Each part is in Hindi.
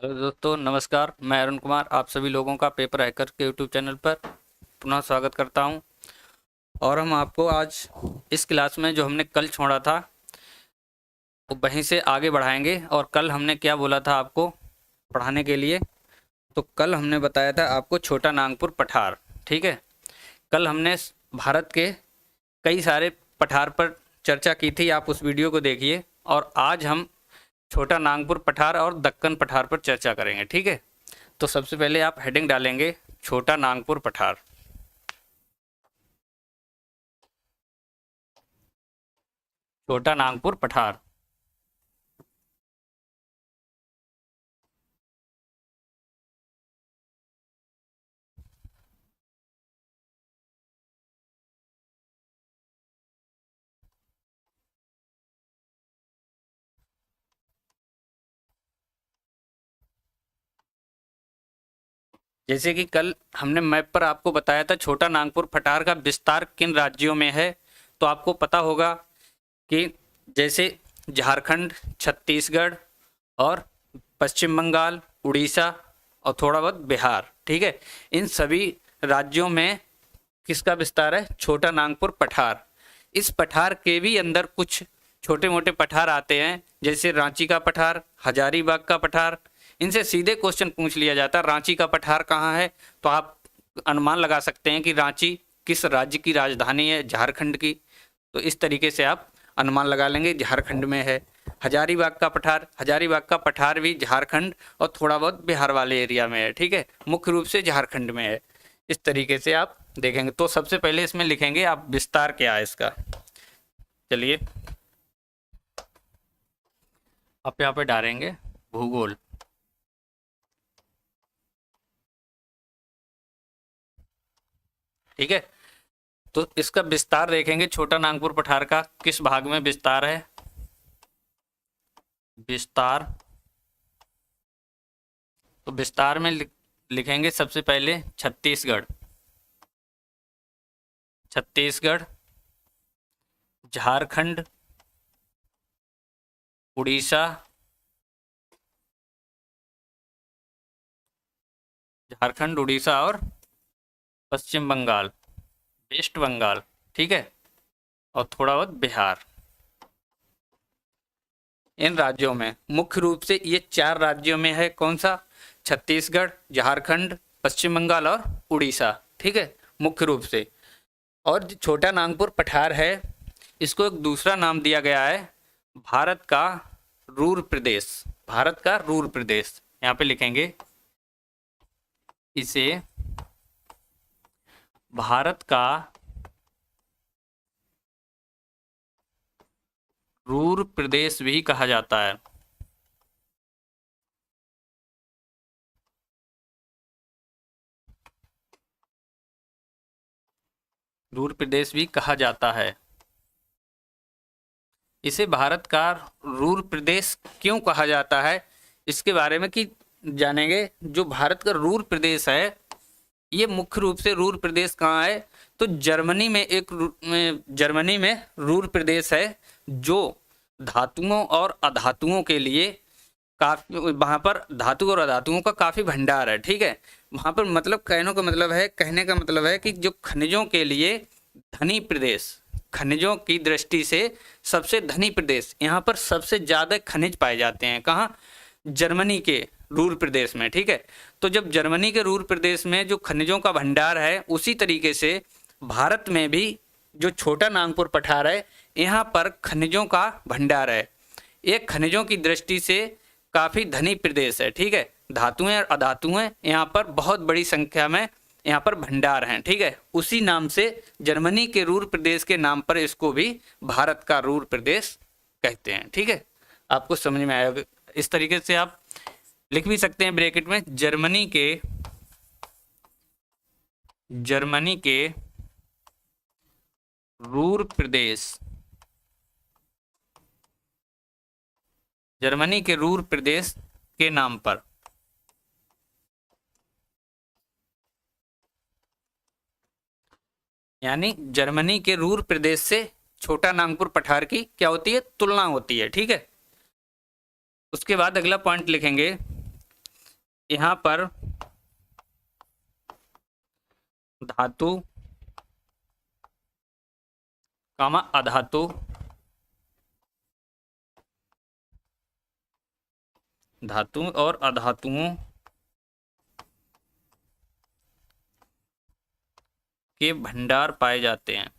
हेलो दोस्तों, नमस्कार। मैं अरुण कुमार आप सभी लोगों का पेपर हैकर के यूट्यूब चैनल पर पुनः स्वागत करता हूं। और हम आपको आज इस क्लास में जो हमने कल छोड़ा था वो वहीं से आगे बढ़ाएंगे। और कल हमने क्या बोला था आपको पढ़ाने के लिए, तो कल हमने बताया था आपको छोटा नागपुर पठार। ठीक है, कल हमने भारत के कई सारे पठार पर चर्चा की थी, आप उस वीडियो को देखिए। और आज हम छोटा नागपुर पठार और दक्कन पठार पर चर्चा करेंगे। ठीक है, तो सबसे पहले आप हेडिंग डालेंगे छोटा नागपुर पठार। छोटा नागपुर पठार। जैसे कि कल हमने मैप पर आपको बताया था छोटा नागपुर पठार का विस्तार किन राज्यों में है, तो आपको पता होगा कि जैसे झारखंड, छत्तीसगढ़ और पश्चिम बंगाल, उड़ीसा और थोड़ा बहुत बिहार। ठीक है, इन सभी राज्यों में किसका विस्तार है? छोटा नागपुर पठार। इस पठार के भी अंदर कुछ छोटे मोटे पठार आते हैं, जैसे रांची का पठार, हजारीबाग का पठार। इनसे सीधे क्वेश्चन पूछ लिया जाता है रांची का पठार कहाँ है, तो आप अनुमान लगा सकते हैं कि रांची किस राज्य की राजधानी है, झारखंड की। तो इस तरीके से आप अनुमान लगा लेंगे झारखंड में है। हजारीबाग का पठार भी झारखंड और थोड़ा बहुत बिहार वाले एरिया में है। ठीक है, मुख्य रूप से झारखंड में है। इस तरीके से आप देखेंगे। तो सबसे पहले इसमें लिखेंगे आप विस्तार क्या है इसका। चलिए, आप यहाँ पे डालेंगे भूगोल। ठीक है, तो इसका विस्तार देखेंगे छोटा नागपुर पठार का किस भाग में विस्तार है। विस्तार, तो विस्तार में लिखेंगे सबसे पहले छत्तीसगढ़। छत्तीसगढ़, झारखंड, उड़ीसा, झारखंड, उड़ीसा और पश्चिम बंगाल, वेस्ट बंगाल। ठीक है, और थोड़ा बहुत बिहार। इन राज्यों में मुख्य रूप से ये चार राज्यों में है। कौन सा? छत्तीसगढ़, झारखंड, पश्चिम बंगाल और उड़ीसा। ठीक है, मुख्य रूप से। और जो छोटा नागपुर पठार है, इसको एक दूसरा नाम दिया गया है भारत का रूर प्रदेश। भारत का रूर प्रदेश, यहाँ पे लिखेंगे इसे भारत का रूर प्रदेश भी कहा जाता है। रूर प्रदेश भी कहा जाता है। इसे भारत का रूर प्रदेश क्यों कहा जाता है, इसके बारे में कि जानेंगे। जो भारत का रूर प्रदेश है, ये मुख्य रूप से रूर प्रदेश कहाँ है, तो जर्मनी में जर्मनी में रूर प्रदेश है, जो धातुओं और अधातुओं के लिए काफी, वहाँ पर धातु और अधातुओं का काफी भंडार है। ठीक है, वहाँ पर मतलब कहने का मतलब है कि जो खनिजों के लिए धनी प्रदेश, खनिजों की दृष्टि से सबसे धनी प्रदेश, यहाँ पर सबसे ज्यादा खनिज पाए जाते हैं। कहाँ? जर्मनी के रूर प्रदेश में। ठीक है, तो जब जर्मनी के रूर प्रदेश में जो खनिजों का भंडार है, उसी तरीके से भारत में भी जो छोटा नागपुर पठार है, यहाँ पर खनिजों का भंडार है। एक खनिजों की दृष्टि से काफी धनी प्रदेश है। ठीक है, धातुएं और अधातुएं यहाँ पर बहुत बड़ी संख्या में यहाँ पर भंडार हैं। ठीक है, उसी नाम से जर्मनी के रूर प्रदेश के नाम पर इसको भी भारत का रूर प्रदेश कहते हैं। ठीक है, आपको समझ में आएगा। इस तरीके से आप लिख भी सकते हैं ब्रैकेट में जर्मनी के रूर प्रदेश, जर्मनी के रूर प्रदेश के नाम पर। यानी जर्मनी के रूर प्रदेश से छोटा नागपुर पठार की क्या होती है? तुलना होती है। ठीक है, उसके बाद अगला पॉइंट लिखेंगे यहाँ पर धातु कामा अधातु धातु और अधातुओं के भंडार पाए जाते हैं।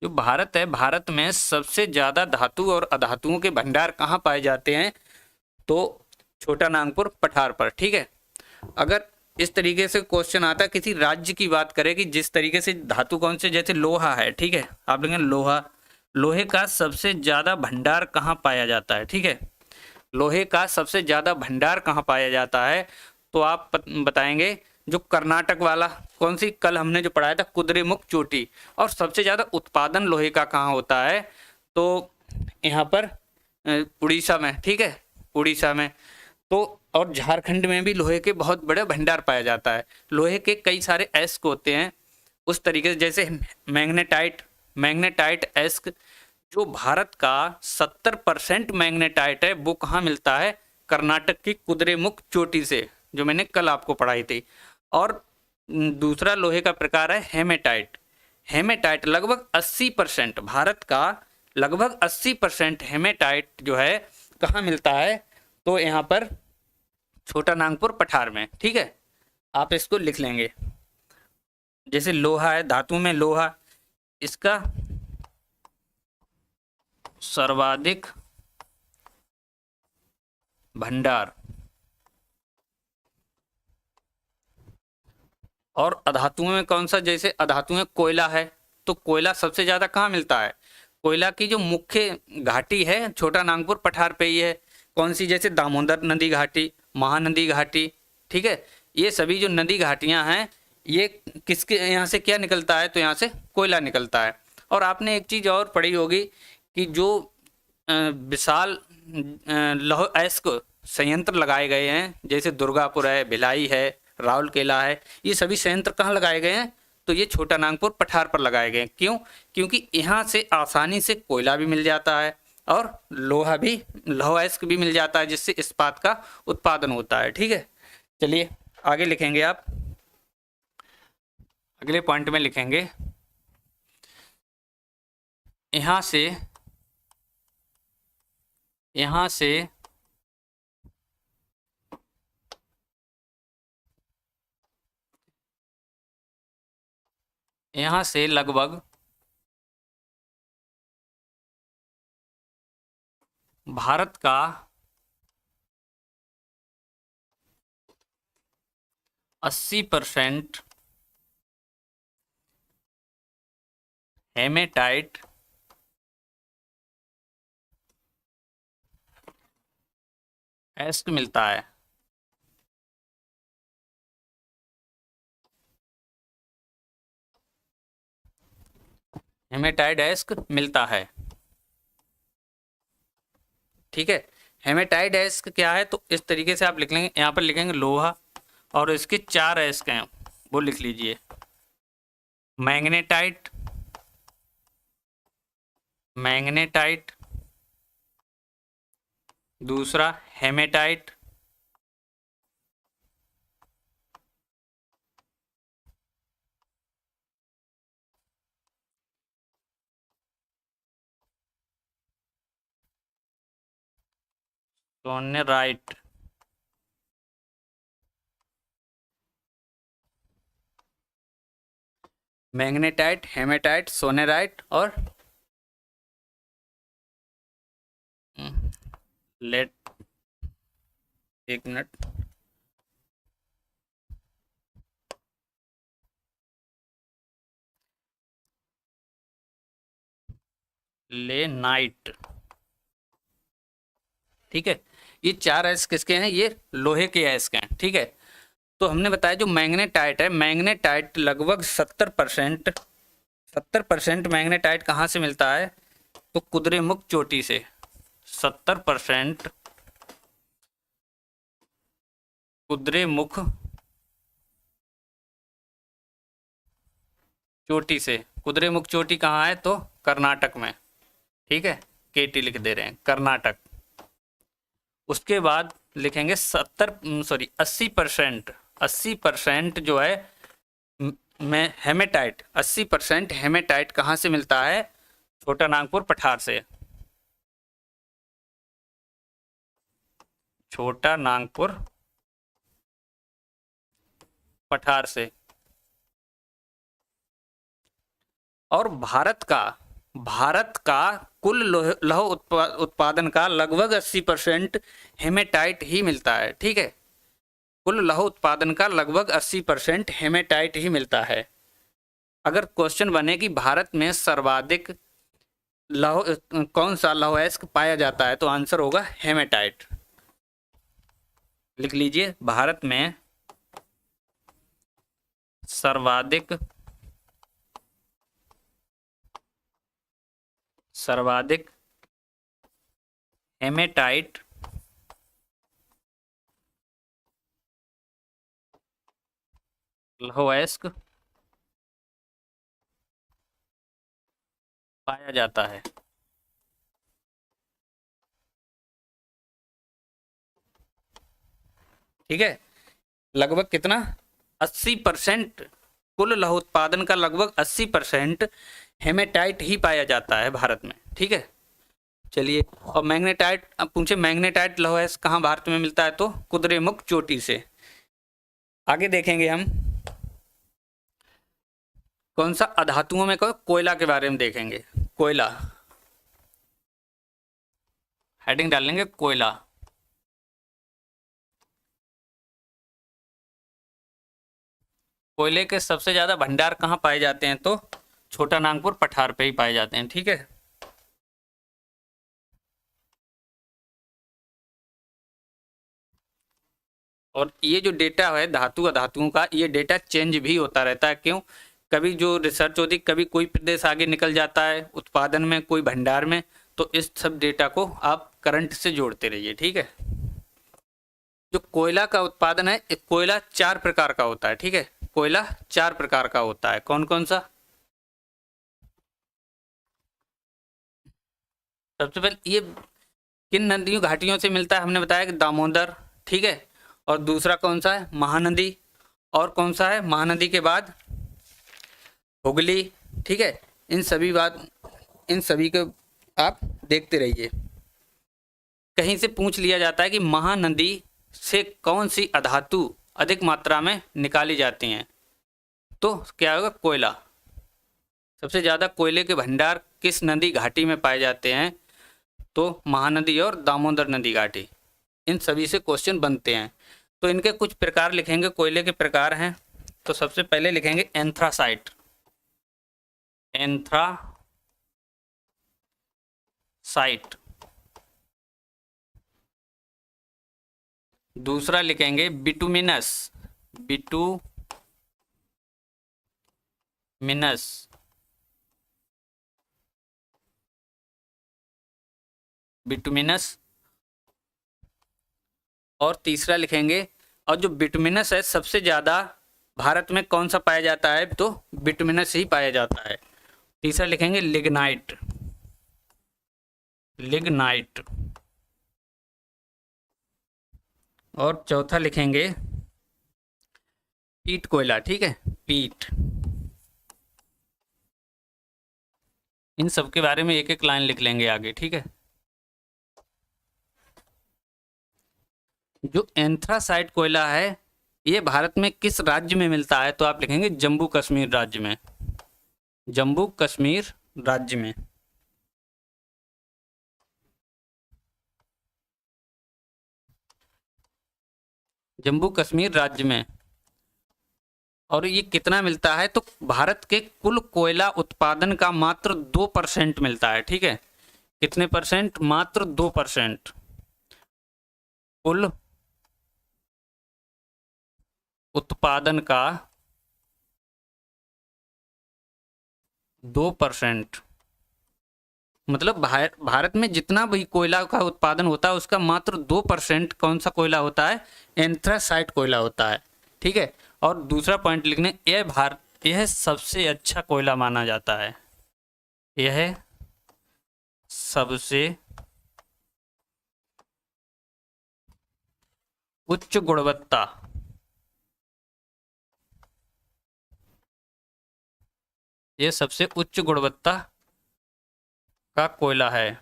जो भारत है, भारत में सबसे ज्यादा धातु और अधातुओं के भंडार कहाँ पाए जाते हैं? तो छोटा नागपुर पठार पर। ठीक है, अगर इस तरीके से क्वेश्चन आता है, किसी राज्य की बात करें कि जिस तरीके से धातु कौन से, जैसे लोहा है, ठीक है, आप लेंगे लोहा, लोहे का सबसे ज्यादा भंडार कहाँ पाया जाता है? ठीक है, लोहे का सबसे ज्यादा भंडार कहाँ पाया जाता है? तो आप बताएंगे जो कर्नाटक वाला, कौन सी, कल हमने जो पढ़ाया था, कुद्रेमुख चोटी। और सबसे ज्यादा उत्पादन लोहे का कहाँ होता है? तो यहाँ पर उड़ीसा में। ठीक है, उड़ीसा में। तो और झारखंड में भी लोहे के बहुत बड़े भंडार पाया जाता है। लोहे के कई सारे एस्क होते हैं उस तरीके से, जैसे मैग्नेटाइट, मैग्नेटाइट एस्क, जो भारत का 70% मैग्नेटाइट है, वो कहाँ मिलता है? कर्नाटक की कुद्रेमुख चोटी से, जो मैंने कल आपको पढ़ाई थी। और दूसरा लोहे का प्रकार है हेमेटाइट। हेमेटाइट लगभग 80%, भारत का लगभग 80% हेमेटाइट जो है कहाँ मिलता है? तो यहाँ पर छोटा नागपुर पठार में। ठीक है, आप इसको लिख लेंगे। जैसे लोहा है, धातु में लोहा, इसका सर्वाधिक भंडार। और अधातुओं में कौन सा? जैसे अधातु में कोयला है, तो कोयला सबसे ज्यादा कहाँ मिलता है? कोयला की जो मुख्य घाटी है छोटा नागपुर पठार पे ही है। कौन सी? जैसे दामोदर नदी घाटी, महानदी घाटी। ठीक है, ये सभी जो नदी घाटियां हैं, ये किसके यहाँ से क्या निकलता है? तो यहाँ से कोयला निकलता है। और आपने एक चीज और पढ़ी होगी कि जो विशाल लौह अयस्क संयंत्र लगाए गए हैं, जैसे दुर्गापुर है, भिलाई है, राउरकेला है, ये सभी संयंत्र कहाँ लगाए गए हैं? तो ये छोटा नागपुर पठार पर लगाए गए हैं। क्यों? क्योंकि यहाँ से आसानी से कोयला भी मिल जाता है और लोहा भी, लौह अयस्क भी मिल जाता है, जिससे इस्पात का उत्पादन होता है। ठीक है, चलिए आगे लिखेंगे आप, अगले पॉइंट में लिखेंगे, यहाँ से यहाँ से यहाँ से लगभग भारत का 80% हेमेटाइट एस्क मिलता है। हेमेटाइट एस्क मिलता है। ठीक है, हेमेटाइट एस्क क्या है? तो इस तरीके से आप लिख लेंगे, यहाँ पर लिखेंगे लोहा, और इसके 4 एस्क हैं, वो लिख लीजिए। मैग्नेटाइट, मैग्नेटाइट, दूसरा हेमेटाइट, सोनेराइट, मैग्नेटाइट, हेमेटाइट, सोनेराइट, और लेट, एक मिनट, लेनाइट। ठीक है, ये 4 एस किसके हैं? ये लोहे के एस के हैं। ठीक है, तो हमने बताया जो मैग्नेटाइट है, मैग्नेटाइट लगभग 70%, 70% मैग्नेटाइट कहाँ से मिलता है? तो कुद्रेमुख चोटी से। 70% कुद्रेमुख चोटी से, कुद्रेमुख चोटी कहाँ है? तो कर्नाटक में, ठीक है, केटी लिख दे रहे हैं, कर्नाटक। उसके बाद लिखेंगे 80%, 80% जो है में हेमेटाइट, 80% हेमेटाइट कहाँ से मिलता है? छोटा नागपुर पठार से, छोटा नागपुर पठार से। और भारत का कुल लौह उत्पादन का लगभग 80% हेमेटाइट ही मिलता है, ठीक है। कुल लौह उत्पादन का लगभग 80% हेमेटाइट ही मिलता है। अगर क्वेश्चन बने कि भारत में सर्वाधिक लौह कौन सा लौह अयस्क पाया जाता है, तो आंसर होगा हेमेटाइट। लिख लीजिए, भारत में सर्वाधिक हेमेटाइट लौह अयस्क पाया जाता है। ठीक है, लगभग कितना? 80%, कुल लौह उत्पादन का लगभग 80% हेमेटाइट ही पाया जाता है भारत में, ठीक है। चलिए, और मैग्नेटाइट, अब पूछे मैग्नेटाइट लौह अयस्क कहाँ भारत में मिलता है? तो कुद्रेमुख चोटी से। आगे देखेंगे हम कौन सा अधातुओं में कोयला के बारे में देखेंगे। कोयला, हेडिंग डाल लेंगे कोयला। कोयले के सबसे ज़्यादा भंडार कहाँ पाए जाते हैं? तो छोटा नागपुर पठार पे ही पाए जाते हैं, ठीक है। और ये जो डेटा है धातु अधातुओं का, ये डेटा चेंज भी होता रहता है। क्यों? कभी जो रिसर्च होती, कभी कोई प्रदेश आगे निकल जाता है उत्पादन में, कोई भंडार में, तो इस सब डेटा को आप करंट से जोड़ते रहिए, ठीक है। जो कोयला का उत्पादन है, कोयला 4 प्रकार का होता है, ठीक है। कोयला 4 प्रकार का होता है, कौन कौन सा? सबसे पहले ये किन नदियों घाटियों से मिलता है? हमने बताया कि दामोदर, ठीक है। और दूसरा कौन सा है? महानदी। और कौन सा है महानदी के बाद? हुगली, ठीक है। इन सभी को आप देखते रहिए। कहीं से पूछ लिया जाता है कि महानदी से कौन सी अधातु अधिक मात्रा में निकाली जाती हैं, तो क्या होगा? कोयला। सबसे ज़्यादा कोयले के भंडार किस नदी घाटी में पाए जाते हैं? तो महानदी और दामोदर नदी घाटी। इन सभी से क्वेश्चन बनते हैं। तो इनके कुछ प्रकार लिखेंगे, कोयले के प्रकार हैं। तो सबसे पहले लिखेंगे एंथ्रासाइट, एंथ्रासाइट। दूसरा लिखेंगे बिटुमिनस, बिटुमिनस। और तीसरा लिखेंगे, और जो बिटुमिनस है सबसे ज़्यादा भारत में कौन सा पाया जाता है? तो बिटुमिनस ही पाया जाता है। तीसरा लिखेंगे लिग्नाइट, और चौथा लिखेंगे पीट कोयला, ठीक है, पीट। इन सब के बारे में एक एक लाइन लिख लेंगे आगे, ठीक है। जो एंथ्रासाइट कोयला है, ये भारत में किस राज्य में मिलता है? तो आप लिखेंगे जम्मू कश्मीर राज्य में, जम्मू कश्मीर राज्य में। जम्मू कश्मीर राज्य में। और ये कितना मिलता है? तो भारत के कुल कोयला उत्पादन का मात्र 2% मिलता है, ठीक है। कितने परसेंट? मात्र 2%। कुल उत्पादन का 2%, मतलब भारत में जितना भी कोयला का उत्पादन होता है उसका मात्र 2% कौन सा कोयला होता है? एंथ्रासाइट कोयला होता है, ठीक है। और दूसरा पॉइंट लिखने, यह सबसे अच्छा कोयला माना जाता है। यह सबसे उच्च गुणवत्ता यह सबसे उच्च गुणवत्ता का कोयला है।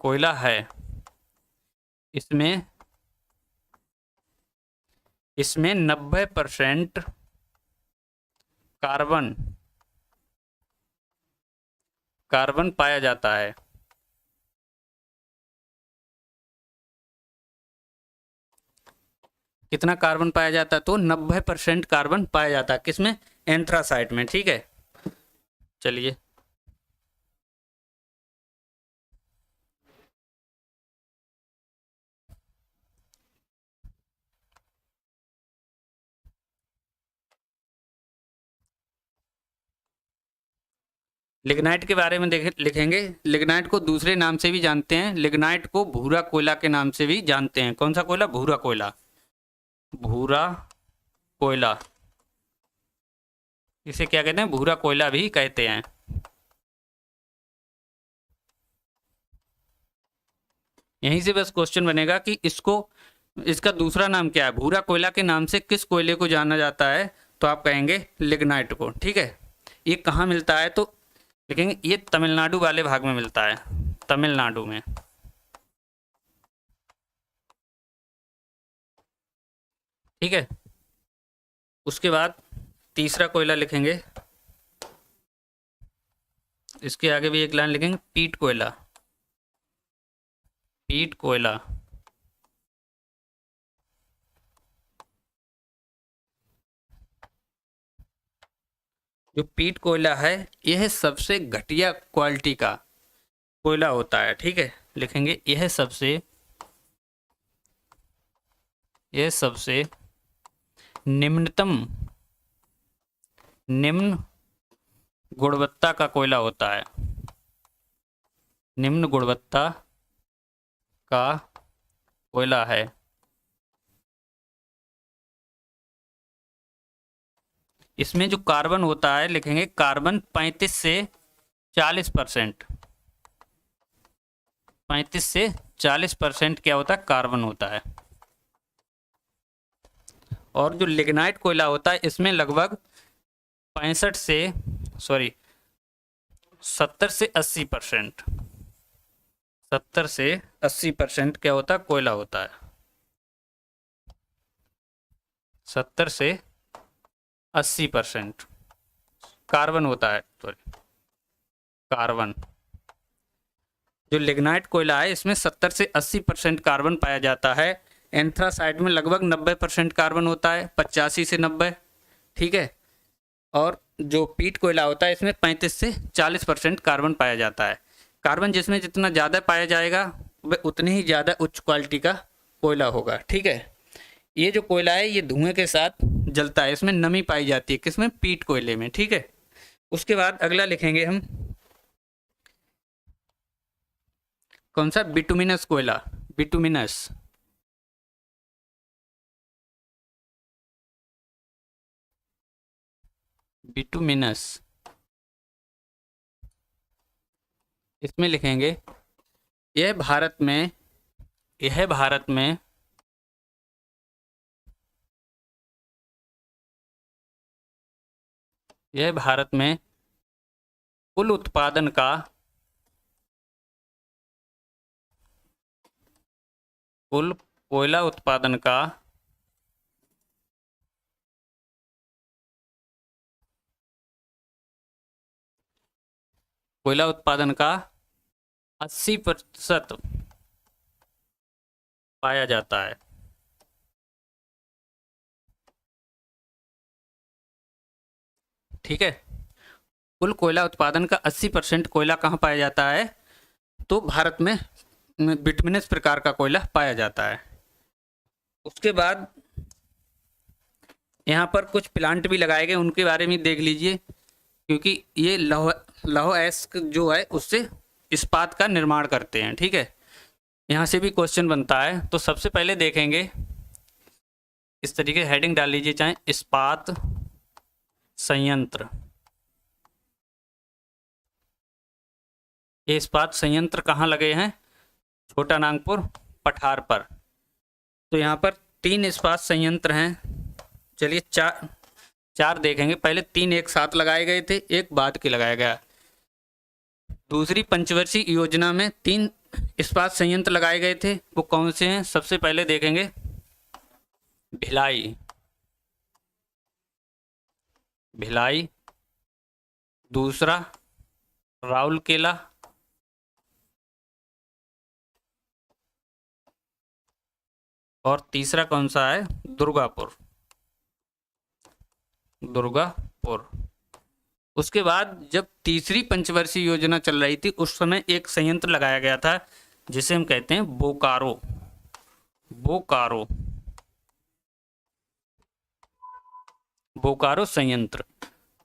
कोयला है। इसमें 90% कार्बन पाया जाता है। कितना कार्बन पाया जाता है? तो 90% कार्बन पाया जाता है। किसमें? एंथ्रासाइट में। ठीक है, चलिए लिग्नाइट के बारे में लिखेंगे। लिग्नाइट को दूसरे नाम से भी जानते हैं। लिग्नाइट को भूरा कोयला के नाम से भी जानते हैं। कौन सा कोयला? भूरा कोयला। भूरा कोयला, इसे क्या कहते हैं? भूरा कोयला भी कहते हैं। यहीं से बस क्वेश्चन बनेगा कि इसका दूसरा नाम क्या है। भूरा कोयला के नाम से किस कोयले को जाना जाता है? तो आप कहेंगे लिग्नाइट को। ठीक है, ये कहाँ मिलता है? तो लिखेंगे ये तमिलनाडु वाले भाग में मिलता है, तमिलनाडु में। ठीक है, उसके बाद तीसरा कोयला लिखेंगे। इसके आगे भी एक लाइन लिखेंगे, पीट कोयला। पीट कोयला जो पीट कोयला है, यह सबसे घटिया क्वालिटी का कोयला होता है। ठीक है, लिखेंगे यह सबसे निम्न गुणवत्ता का कोयला होता है। निम्न गुणवत्ता का कोयला है। इसमें जो कार्बन होता है, लिखेंगे कार्बन 35 से 40%। 35 से 40% क्या होता है? कार्बन होता है। और जो लिग्नाइट कोयला होता है, इसमें लगभग 70 से 80%। 70 से 80% क्या होता है? कोयला होता है। 70 से 80% कार्बन होता है। कार्बन जो लिग्नाइट कोयला है, इसमें 70 से 80% कार्बन पाया जाता है। एंथ्रासाइट में लगभग 90% कार्बन होता है, 85 से 90। ठीक है, और जो पीट कोयला होता है, इसमें 35 से 40% कार्बन पाया जाता है। कार्बन जिसमें जितना ज़्यादा पाया जाएगा, वह उतनी ही ज़्यादा उच्च क्वालिटी का कोयला होगा। ठीक है, ये जो कोयला है, ये धुएं के साथ जलता है। इसमें नमी पाई जाती है। किसमें? पीट कोयले में। ठीक है, उसके बाद अगला लिखेंगे हम, कौन सा? बिटुमिनस कोयला। बिटुमिनस बिटुमिनस इसमें लिखेंगे यह भारत में कुल उत्पादन का कुल कोयला उत्पादन का 80% पाया जाता है। ठीक है, कुल कोयला उत्पादन का 80% कोयला कहाँ पाया जाता है? तो भारत में बिटुमिनस प्रकार का कोयला पाया जाता है। उसके बाद यहाँ पर कुछ प्लांट भी लगाए गए, उनके बारे में देख लीजिए, क्योंकि ये लौह अयस्क जो है, उससे इस्पात का निर्माण करते हैं। ठीक है, यहाँ से भी क्वेश्चन बनता है। तो सबसे पहले देखेंगे इस तरीके हेडिंग डाल लीजिए, चाहे इस्पात संयंत्र। ये इस्पात संयंत्र कहाँ लगे हैं? छोटा नागपुर पठार पर। तो यहाँ पर 3 इस्पात संयंत्र हैं। चलिए चार देखेंगे। पहले 3 एक साथ लगाए गए थे, एक बाद के लगाया गया। दूसरी पंचवर्षीय योजना में 3 इस्पात संयंत्र लगाए गए थे, वो कौन से हैं? सबसे पहले देखेंगे भिलाई, दूसरा राउरकेला, और तीसरा कौन सा है? दुर्गापुर। उसके बाद जब तीसरी पंचवर्षीय योजना चल रही थी, उस समय एक संयंत्र लगाया गया था जिसे हम कहते हैं बोकारो। बोकारो संयंत्र।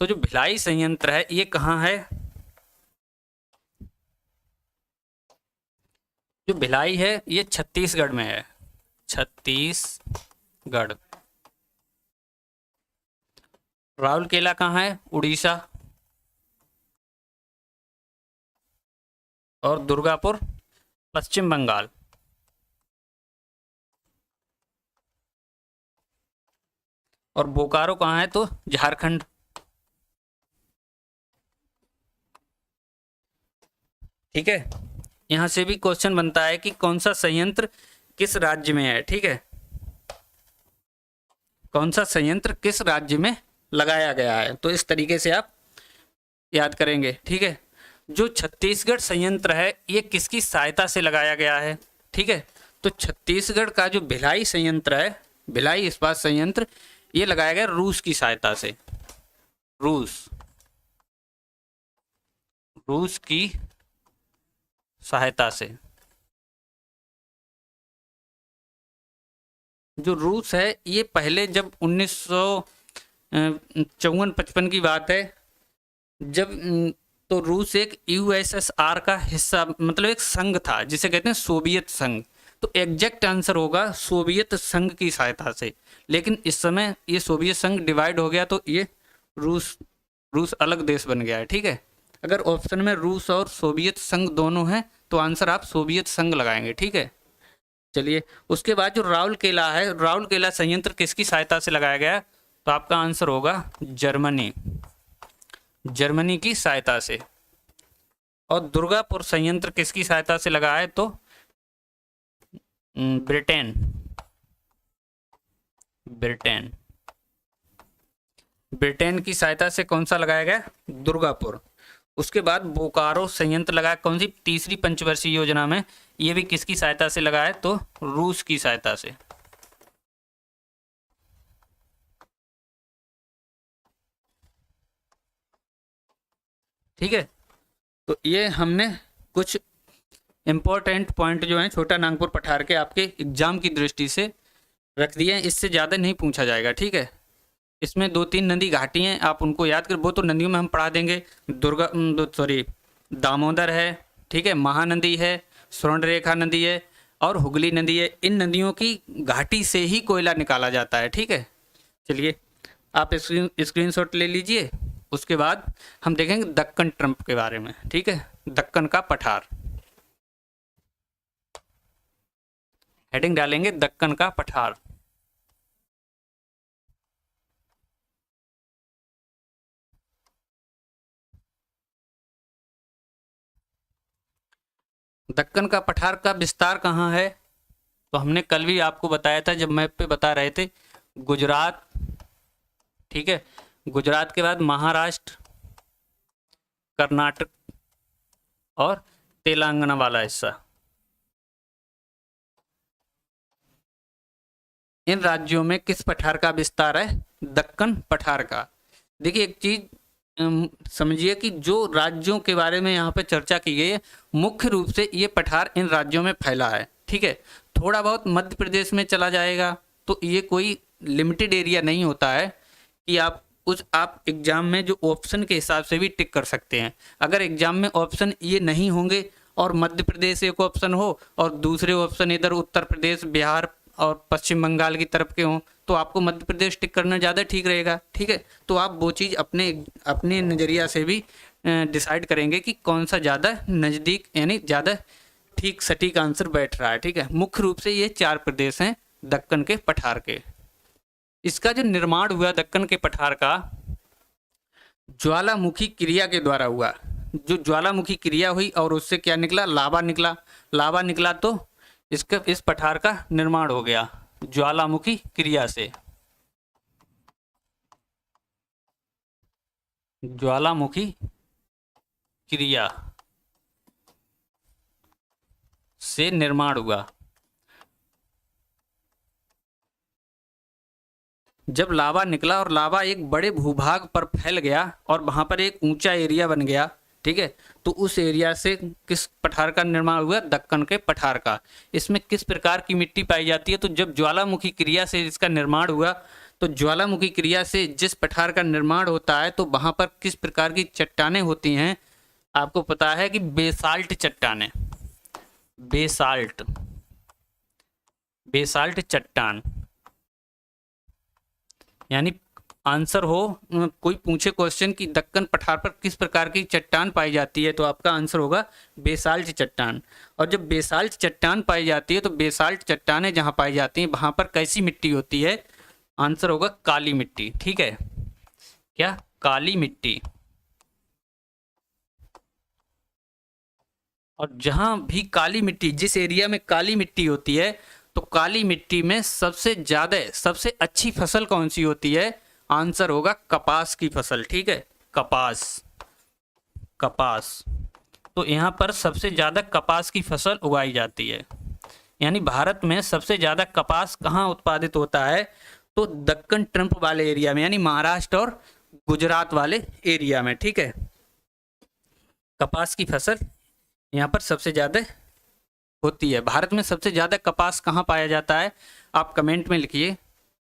तो जो भिलाई संयंत्र है ये कहाँ है? जो भिलाई है ये छत्तीसगढ़ में है, छत्तीसगढ़। राउरकेला कहाँ है? उड़ीसा। और दुर्गापुर पश्चिम बंगाल। और बोकारो कहाँ है? तो झारखंड। ठीक है, यहां से भी क्वेश्चन बनता है कि कौन सा संयंत्र किस राज्य में है। ठीक है, कौन सा संयंत्र किस राज्य में लगाया गया है, तो इस तरीके से आप याद करेंगे। ठीक है, जो छत्तीसगढ़ संयंत्र है ये किसकी सहायता से लगाया गया है? ठीक है, तो छत्तीसगढ़ का जो भिलाई संयंत्र है, भिलाई इस्पात संयंत्र, ये लगाया गया रूस की सहायता से। रूस की सहायता से। जो रूस है ये पहले जब 1954-55 की बात है, जब तो रूस एक यूएसएसआर का हिस्सा, मतलब एक संघ था जिसे कहते हैं सोवियत संघ। तो एग्जैक्ट आंसर होगा सोवियत संघ की सहायता से। लेकिन इस समय ये सोवियत संघ डिवाइड हो गया, तो ये रूस अलग देश बन गया है। ठीक है, अगर ऑप्शन में रूस और सोवियत संघ दोनों हैं तो आंसर आप सोवियत संघ लगाएंगे। ठीक है, चलिए उसके बाद जो राउरकेला है, राउरकेला संयंत्र किसकी सहायता से लगाया गया? तो आपका आंसर होगा जर्मनी की सहायता से। और दुर्गापुर संयंत्र किसकी सहायता से लगा है? तो ब्रिटेन की सहायता से कौन सा लगाया गया? दुर्गापुर। उसके बाद बोकारो संयंत्र लगाया कौन सी? तीसरी पंचवर्षीय योजना में। ये भी किसकी सहायता से लगा है? तो रूस की सहायता से। ठीक है, तो ये हमने कुछ इंपॉर्टेंट पॉइंट जो हैं छोटा नागपुर पठार के आपके एग्जाम की दृष्टि से रख दिए हैं। इससे ज़्यादा नहीं पूछा जाएगा। ठीक है, इसमें 2-3 नदी घाटी हैं, आप उनको याद कर, वो तो नदियों में हम पढ़ा देंगे। दामोदर है, ठीक है, महानदी है, स्वर्णरेखा नदी है और हुगली नदी है। इन नदियों की घाटी से ही कोयला निकाला जाता है। ठीक है, चलिए आप स्क्रीनशॉट ले लीजिए। उसके बाद हम देखेंगे दक्कन ट्रंप के बारे में। ठीक है, दक्कन का पठार, हेडिंग डालेंगे दक्कन का पठार। दक्कन का पठार का विस्तार कहाँ है? तो हमने कल भी आपको बताया था जब मैप पे बता रहे थे, गुजरात। ठीक है, गुजरात के बाद महाराष्ट्र, कर्नाटक और तेलंगाना वाला हिस्सा। इन राज्यों में किस पठार का विस्तार है? दक्कन पठार का। देखिए एक चीज समझिए कि जो राज्यों के बारे में यहाँ पे चर्चा की गई है, मुख्य रूप से ये पठार इन राज्यों में फैला है। ठीक है, थोड़ा बहुत मध्य प्रदेश में चला जाएगा, तो ये कोई लिमिटेड एरिया नहीं होता है कि आप एग्जाम में जो ऑप्शन के हिसाब से भी टिक कर सकते हैं। अगर एग्जाम में ऑप्शन ये नहीं होंगे और मध्य प्रदेश एक ऑप्शन हो और दूसरे ऑप्शन इधर उत्तर प्रदेश, बिहार और पश्चिम बंगाल की तरफ के हों, तो आपको मध्य प्रदेश टिक करना ज़्यादा ठीक रहेगा। ठीक है, तो आप वो चीज़ अपने अपने नज़रिया से भी डिसाइड करेंगे कि कौन सा ज़्यादा नज़दीक यानी ज़्यादा ठीक सटीक आंसर बैठ रहा है। ठीक है, मुख्य रूप से ये 4 प्रदेश हैं दक्कन के पठार के। इसका जो निर्माण हुआ दक्कन के पठार का, ज्वालामुखी क्रिया के द्वारा हुआ। जो ज्वालामुखी क्रिया हुई और उससे क्या निकला, लावा निकला। लावा निकला तो इसका इस पठार का निर्माण हो गया ज्वालामुखी क्रिया से। ज्वालामुखी क्रिया से निर्माण हुआ। जब लावा निकला और लावा एक बड़े भूभाग पर फैल गया और वहां पर एक ऊंचा एरिया बन गया। ठीक है, तो उस एरिया से किस पठार का निर्माण हुआ, दक्कन के पठार का। इसमें किस प्रकार की मिट्टी पाई जाती है, तो जब ज्वालामुखी क्रिया से इसका निर्माण हुआ, तो ज्वालामुखी क्रिया से जिस पठार का निर्माण होता है तो वहां पर किस प्रकार की चट्टानें होती हैं, आपको पता है कि बेसाल्ट चट्टानें, बेसाल्ट बेसाल्ट चट्टान। यानी आंसर हो, कोई पूछे क्वेश्चन कि दक्कन पठार पर किस प्रकार की चट्टान पाई जाती है, तो आपका आंसर होगा बेसाल्ट चट्टान। और जब बेसाल्ट चट्टान पाई जाती है तो बेसाल्ट चट्टानें जहां पाई जाती हैं वहां पर कैसी मिट्टी होती है, आंसर होगा काली मिट्टी। ठीक है, क्या, काली मिट्टी। और जहां भी काली मिट्टी, जिस एरिया में काली मिट्टी होती है, तो काली मिट्टी में सबसे ज्यादा सबसे अच्छी फसल कौन सी होती है, आंसर होगा कपास की फसल। ठीक है, कपास, कपास। तो यहाँ पर सबसे ज़्यादा कपास की फसल उगाई जाती है। यानी भारत में सबसे ज़्यादा कपास कहाँ उत्पादित होता है, तो दक्कन ट्रंप वाले एरिया में, यानी महाराष्ट्र और गुजरात वाले एरिया में। ठीक है, कपास की फसल यहाँ पर सबसे ज़्यादा होती है। भारत में सबसे ज़्यादा कपास कहाँ पाया जाता है, आप कमेंट में लिखिए।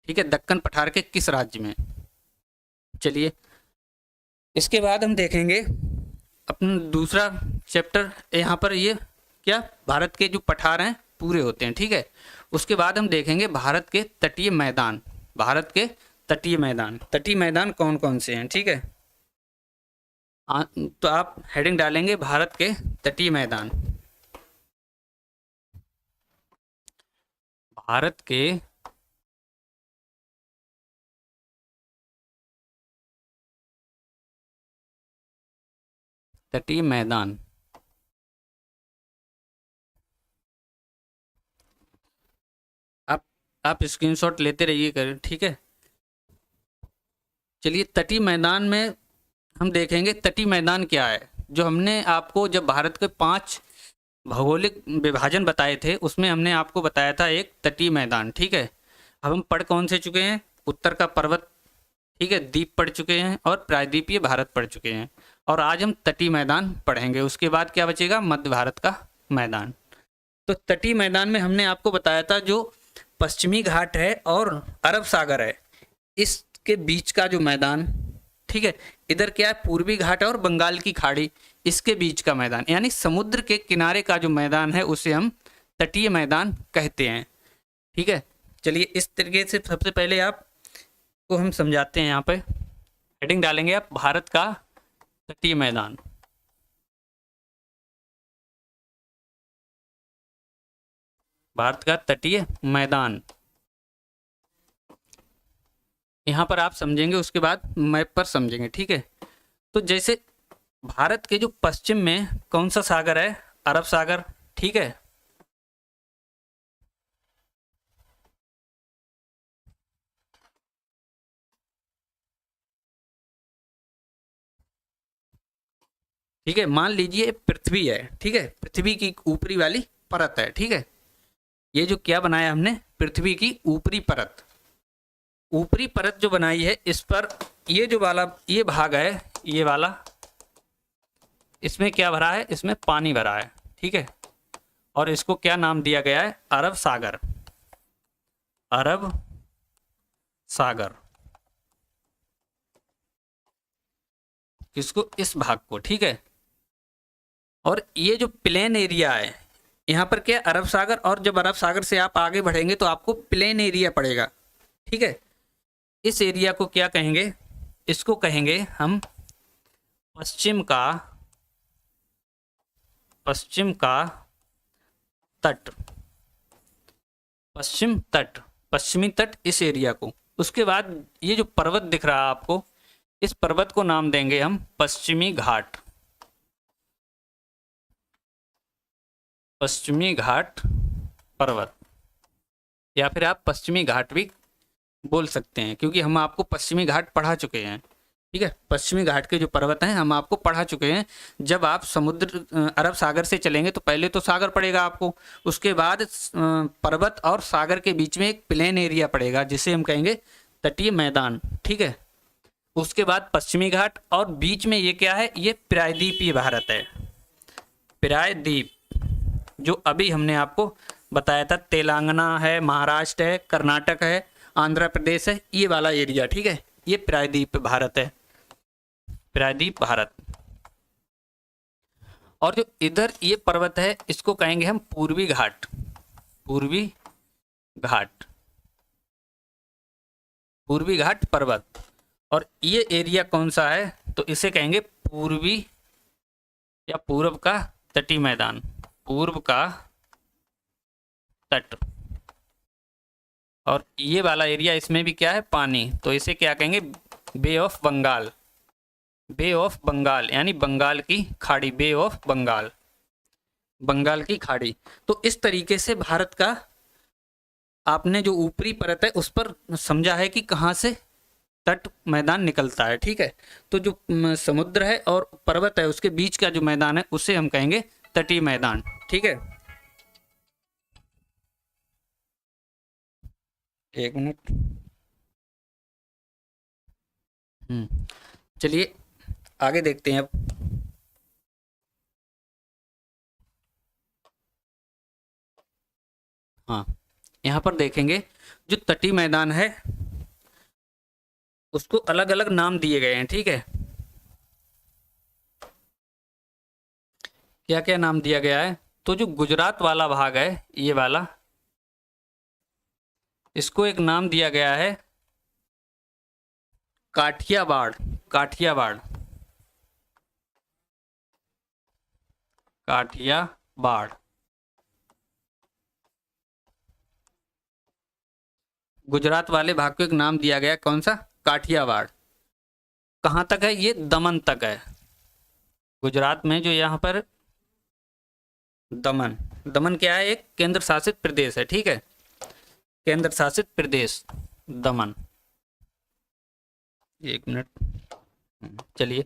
ठीक है, दक्कन पठार के किस राज्य में। चलिए, इसके बाद हम देखेंगे अपना दूसरा चैप्टर। यहाँ पर ये क्या, भारत के जो पठार हैं पूरे होते हैं। ठीक है, उसके बाद हम देखेंगे भारत के तटीय मैदान। भारत के तटीय मैदान, तटीय मैदान कौन कौन से हैं। ठीक है, तो आप हेडिंग डालेंगे भारत के तटीय मैदान। भारत के तटीय मैदान। आप स्क्रीनशॉट लेते रहिए करें। ठीक है, चलिए, तटीय मैदान में हम देखेंगे तटीय मैदान क्या है। जो हमने आपको जब भारत के 5 भौगोलिक विभाजन बताए थे उसमें हमने आपको बताया था एक तटीय मैदान। ठीक है, अब हम पढ़ कौन से चुके हैं, उत्तर का पर्वत, ठीक है, द्वीप पढ़ चुके हैं और प्रायद्वीपीय भारत पढ़ चुके हैं। और आज हम तटीय मैदान पढ़ेंगे। उसके बाद क्या बचेगा, मध्य भारत का मैदान। तो तटीय मैदान में हमने आपको बताया था जो पश्चिमी घाट है और अरब सागर है, इसके बीच का जो मैदान, ठीक है, इधर क्या है, पूर्वी घाट और बंगाल की खाड़ी, इसके बीच का मैदान, यानी समुद्र के किनारे का जो मैदान है उसे हम तटीय मैदान कहते हैं। ठीक है, चलिए, इस तरीके से सबसे पहले आपको हम समझाते हैं। यहाँ पे हेडिंग डालेंगे आप, भारत का तटीय मैदान। भारत का तटीय मैदान यहाँ पर आप समझेंगे, उसके बाद मैप पर समझेंगे। ठीक है, तो जैसे भारत के जो पश्चिम में कौन सा सागर है, अरब सागर। ठीक है, ठीक है, मान लीजिए पृथ्वी है। ठीक है, पृथ्वी की ऊपरी वाली परत है। ठीक है, ये जो क्या बनाया हमने, पृथ्वी की ऊपरी परत, ऊपरी परत जो बनाई है, इस पर ये जो वाला ये भाग है, ये वाला, इसमें क्या भरा है, इसमें पानी भरा है। ठीक है, और इसको क्या नाम दिया गया है, अरब सागर। अरब सागर, किसको, इस भाग को। ठीक है, और ये जो प्लेन एरिया है यहाँ पर क्या, अरब सागर। और जब अरब सागर से आप आगे बढ़ेंगे तो आपको प्लेन एरिया पड़ेगा। ठीक है। इस एरिया को क्या कहेंगे, इसको कहेंगे हम पश्चिम का तट, पश्चिम तट, पश्चिमी तट, इस एरिया को। उसके बाद ये जो पर्वत दिख रहा है आपको, इस पर्वत को नाम देंगे हम पश्चिमी घाट, पश्चिमी घाट पर्वत, या फिर आप पश्चिमी घाट भी बोल सकते हैं, क्योंकि हम आपको पश्चिमी घाट पढ़ा चुके हैं। ठीक है, पश्चिमी घाट के जो पर्वत हैं हम आपको पढ़ा चुके हैं। जब आप समुद्र अरब सागर से चलेंगे तो पहले तो सागर पड़ेगा आपको, उसके बाद पर्वत और सागर के बीच में एक प्लेन एरिया पड़ेगा जिसे हम कहेंगे तटीय मैदान। ठीक है, उसके बाद पश्चिमी घाट, और बीच में ये क्या है, ये प्रायद्वीपीय भारत है। प्रायद्वीप जो अभी हमने आपको बताया था, तेलंगाना है, महाराष्ट्र है, कर्नाटक है, आंध्र प्रदेश है, ये वाला एरिया। ठीक है, ये प्रायद्वीप भारत है, प्रायद्वीप भारत। और जो इधर ये पर्वत है इसको कहेंगे हम पूर्वी घाट, पूर्वी घाट, पूर्वी घाट पर्वत। और ये एरिया कौन सा है, तो इसे कहेंगे पूर्वी या पूर्व का तटीय मैदान, पूर्व का तट। और ये वाला एरिया, इसमें भी क्या है, पानी, तो इसे क्या कहेंगे, Bay of Bengal, Bay of Bengal, यानी बंगाल की खाड़ी, बे ऑफ बंगाल, बंगाल की खाड़ी। तो इस तरीके से भारत का आपने जो ऊपरी परत है उस पर समझा है कि कहाँ से तट मैदान निकलता है। ठीक है, तो जो समुद्र है और पर्वत है उसके बीच का जो मैदान है उसे हम कहेंगे तटीय मैदान। ठीक है, एक मिनट। चलिए आगे देखते हैं अब। हाँ, यहाँ पर देखेंगे जो तटीय मैदान है उसको अलग अलग नाम दिए गए हैं। ठीक है, क्या क्या नाम दिया गया है, तो जो गुजरात वाला भाग है, ये वाला, इसको एक नाम दिया गया है काठियावाड़, काठियावाड़, काठियावाड़। गुजरात वाले भाग को एक नाम दिया गया, कौन सा, काठियावाड़। कहाँ तक है, ये दमन तक है। गुजरात में जो यहाँ पर दमन, दमन क्या है, एक केंद्र शासित प्रदेश है। ठीक है, केंद्र शासित प्रदेश दमन। एक मिनट, चलिए,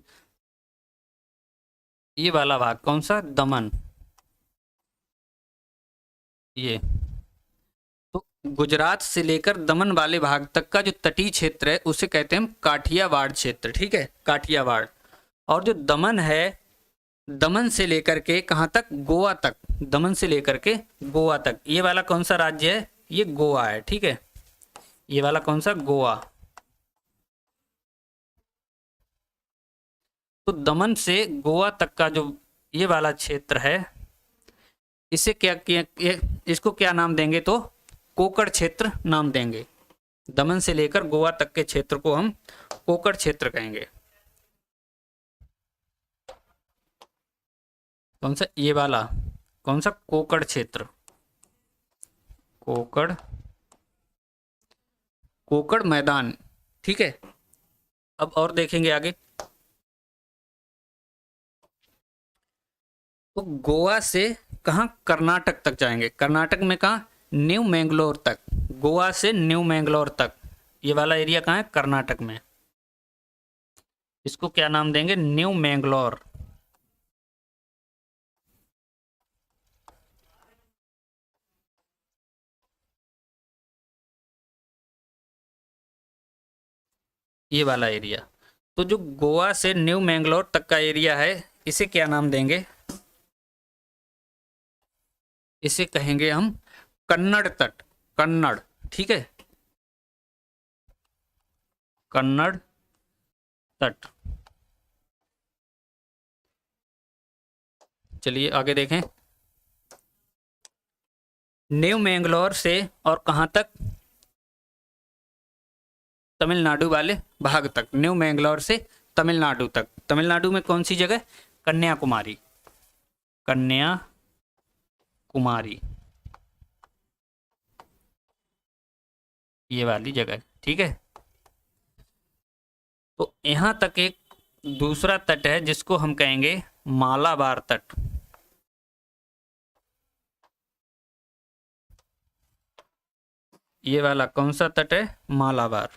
ये वाला भाग कौन सा, दमन, ये। तो गुजरात से लेकर दमन वाले भाग तक का जो तटीय क्षेत्र है उसे कहते हैं हम काठियावाड़ क्षेत्र। ठीक है, काठियावाड़। और जो दमन है, दमन से लेकर के कहाँ तक, गोवा तक, दमन से लेकर के गोवा तक, ये वाला कौन सा राज्य है, ये गोवा है। ठीक है, ये वाला कौन सा, गोवा। तो दमन से गोवा तक का जो ये वाला क्षेत्र है, इसे इसको क्या नाम देंगे, तो कोकड़ क्षेत्र नाम देंगे। दमन से लेकर गोवा तक के क्षेत्र को हम कोकड़ क्षेत्र कहेंगे। कौन सा, ये वाला कौन सा, कोकड़ क्षेत्र, कोकड़, कोकड़ मैदान। ठीक है, अब और देखेंगे आगे। तो गोवा से कहाँ, कर्नाटक तक जाएंगे। कर्नाटक में कहाँ, न्यू मैंगलोर तक, गोवा से न्यू मैंगलोर तक, ये वाला एरिया कहाँ है, कर्नाटक में। इसको क्या नाम देंगे, न्यू मैंगलोर। ये वाला एरिया। तो जो गोवा से न्यू मैंगलोर तक का एरिया है इसे क्या नाम देंगे, इसे कहेंगे हम कन्नड़ तट, कन्नड़। ठीक है, कन्नड़ तट। चलिए आगे देखें। न्यू मैंगलोर से और कहाँ तक, तमिलनाडु वाले भाग तक, न्यू मैंगलोर से तमिलनाडु तक। तमिलनाडु में कौन सी जगह? कन्याकुमारी, कन्याकुमारी ये वाली जगह, ठीक है। तो यहां तक एक दूसरा तट है जिसको हम कहेंगे मालाबार तट। ये वाला कौन सा तट है? मालाबार।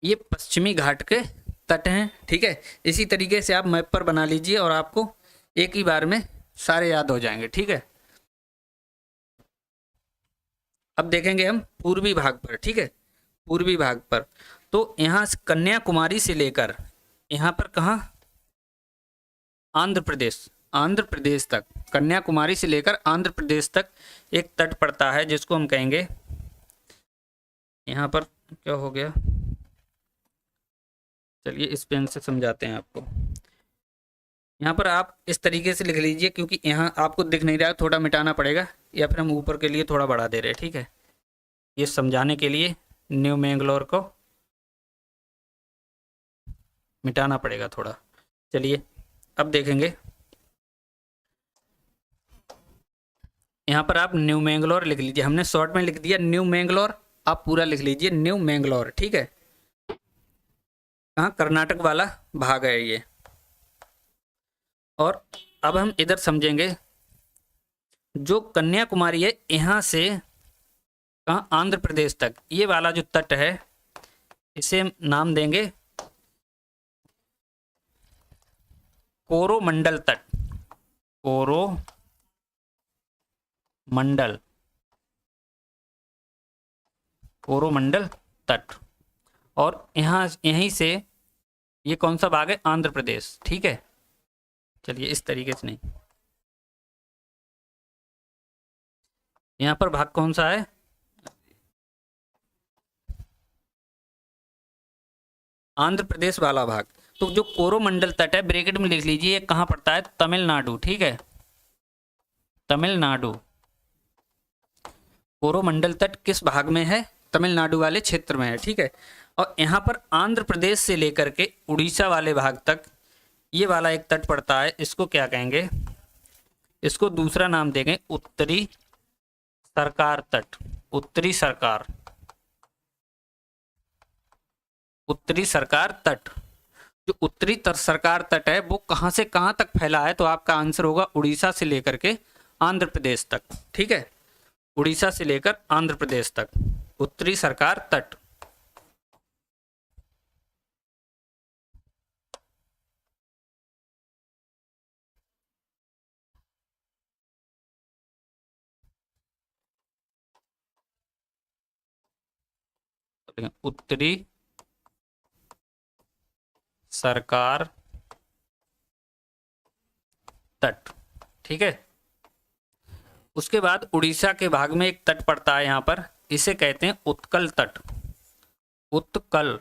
ये पश्चिमी घाट के तट हैं, ठीक है। इसी तरीके से आप मैप पर बना लीजिए और आपको एक ही बार में सारे याद हो जाएंगे, ठीक है। अब देखेंगे हम पूर्वी भाग पर, ठीक है। पूर्वी भाग पर तो यहाँ कन्याकुमारी से लेकर यहाँ पर कहाँ? आंध्र प्रदेश, आंध्र प्रदेश तक, कन्याकुमारी से लेकर आंध्र प्रदेश तक एक तट पड़ता है जिसको हम कहेंगे, यहाँ पर क्या हो गया, चलिए इस पेन से समझाते हैं आपको। यहाँ पर आप इस तरीके से लिख लीजिए, क्योंकि यहाँ आपको दिख नहीं रहा, थोड़ा मिटाना पड़ेगा, या फिर हम ऊपर के लिए थोड़ा बढ़ा दे रहे हैं, ठीक है। ये समझाने के लिए न्यू मैंगलोर को मिटाना पड़ेगा थोड़ा। चलिए अब देखेंगे, यहाँ पर आप न्यू मैंगलोर लिख लीजिए, हमने शॉर्ट में लिख दिया न्यू मैंगलोर, आप पूरा लिख लीजिए न्यू मैंगलोर, ठीक है। कहाँ? कर्नाटक वाला भाग है ये। और अब हम इधर समझेंगे, जो कन्याकुमारी है यहाँ से कहाँ? आंध्र प्रदेश तक, ये वाला जो तट है इसे हम नाम देंगे कोरोमंडल तट, कोरोमंडल, कोरोमंडल तट। और यहाँ यहीं से ये कौन सा भाग है? आंध्र प्रदेश, ठीक है। चलिए इस तरीके से नहीं, यहाँ पर भाग कौन सा है? आंध्र प्रदेश वाला भाग। तो जो कोरोमंडल तट है, ब्रैकेट में लिख लीजिए, ये कहाँ पड़ता है? तमिलनाडु, ठीक है। तमिलनाडु। कोरोमंडल तट किस भाग में है? तमिलनाडु वाले क्षेत्र में है, ठीक है। और यहाँ पर आंध्र प्रदेश से लेकर के उड़ीसा वाले भाग तक ये वाला एक तट पड़ता है, इसको क्या कहेंगे? इसको दूसरा नाम देंगे उत्तरी सरकार तट, उत्तरी सरकार, उत्तरी सरकार तट। जो उत्तरी सरकार तट है वो कहाँ से कहाँ तक फैला है? तो आपका आंसर होगा उड़ीसा से लेकर के आंध्र प्रदेश तक, ठीक है। उड़ीसा से लेकर आंध्र प्रदेश तक उत्तरी सरकार तट। उत्तरी सरकार तट, ठीक है। उसके बाद उड़ीसा के भाग में एक तट पड़ता है यहाँ पर, इसे कहते हैं उत्कल तट, उत्कल,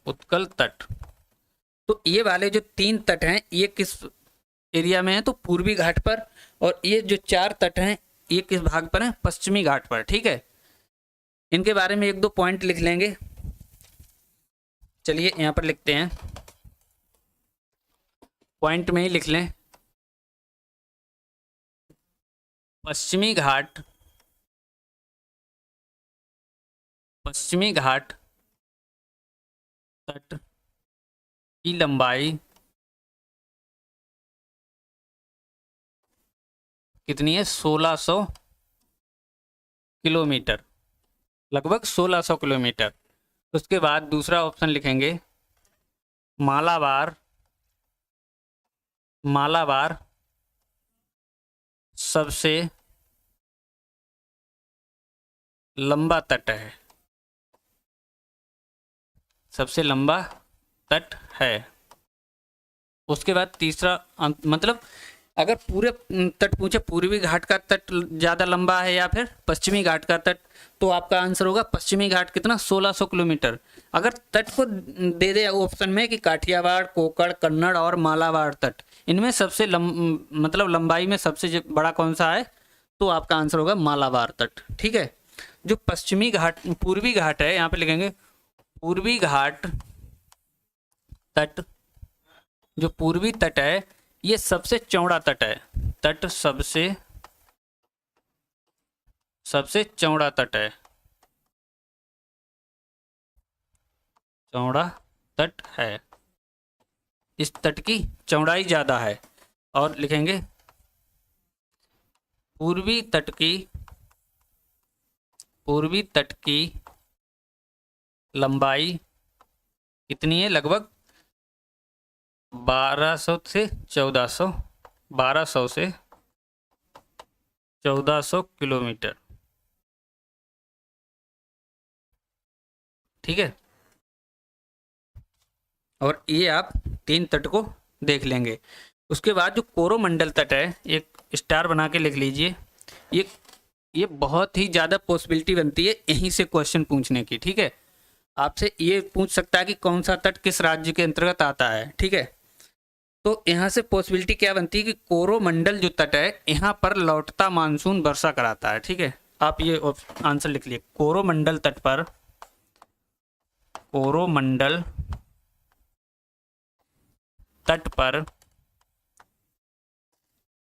उत्कल तट। तो ये वाले जो 3 तट हैं ये किस एरिया में है? तो पूर्वी घाट पर। और ये जो 4 तट हैं ये किस भाग पर है? पश्चिमी घाट पर, ठीक है। इनके बारे में 1-2 पॉइंट लिख लेंगे। चलिए यहाँ पर लिखते हैं, पॉइंट में ही लिख लें। पश्चिमी घाट, पश्चिमी घाट तट की लंबाई कितनी है? 1600 किलोमीटर, लगभग 1600 किलोमीटर। उसके बाद दूसरा ऑप्शन लिखेंगे मालाबार, मालाबार सबसे लंबा तट है, सबसे लंबा तट है। उसके बाद तीसरा मतलब अगर पूरे तट पूछे पूर्वी घाट का तट ज़्यादा लंबा है या फिर पश्चिमी घाट का तट, तो आपका आंसर होगा पश्चिमी घाट कितना? 1600 किलोमीटर। अगर तट को दे दे ऑप्शन में कि काठियावाड़, कोकण, कन्नड़ और मालाबार तट, इनमें सबसे मतलब लंबाई में सबसे बड़ा कौन सा है, तो आपका आंसर होगा मालाबार तट। ठीक है। जो पश्चिमी घाट, पूर्वी घाट है, यहाँ पे लिखेंगे पूर्वी घाट तट, जो पूर्वी तट है ये सबसे चौड़ा तट है। तट सबसे चौड़ा तट है, चौड़ा तट है, इस तट की चौड़ाई ज़्यादा है। और लिखेंगे पूर्वी तट की लंबाई कितनी है, लगभग 1200 से 1400 किलोमीटर। ठीक है। और ये आप 3 तट को देख लेंगे। उसके बाद जो कोरोमंडल तट है, एक स्टार बना के लिख लीजिए। ये बहुत ही ज़्यादा पॉसिबिलिटी बनती है यहीं से क्वेश्चन पूछने की। ठीक है। आपसे ये पूछ सकता है कि कौन सा तट किस राज्य के अंतर्गत आता है। ठीक है। तो यहाँ से पॉसिबिलिटी क्या बनती है कि कोरोमंडल जो तट है यहाँ पर लौटता मानसून वर्षा कराता है। ठीक है। आप ये आंसर लिख लिए, कोरोमंडल तट पर, कोरोमंडल तट पर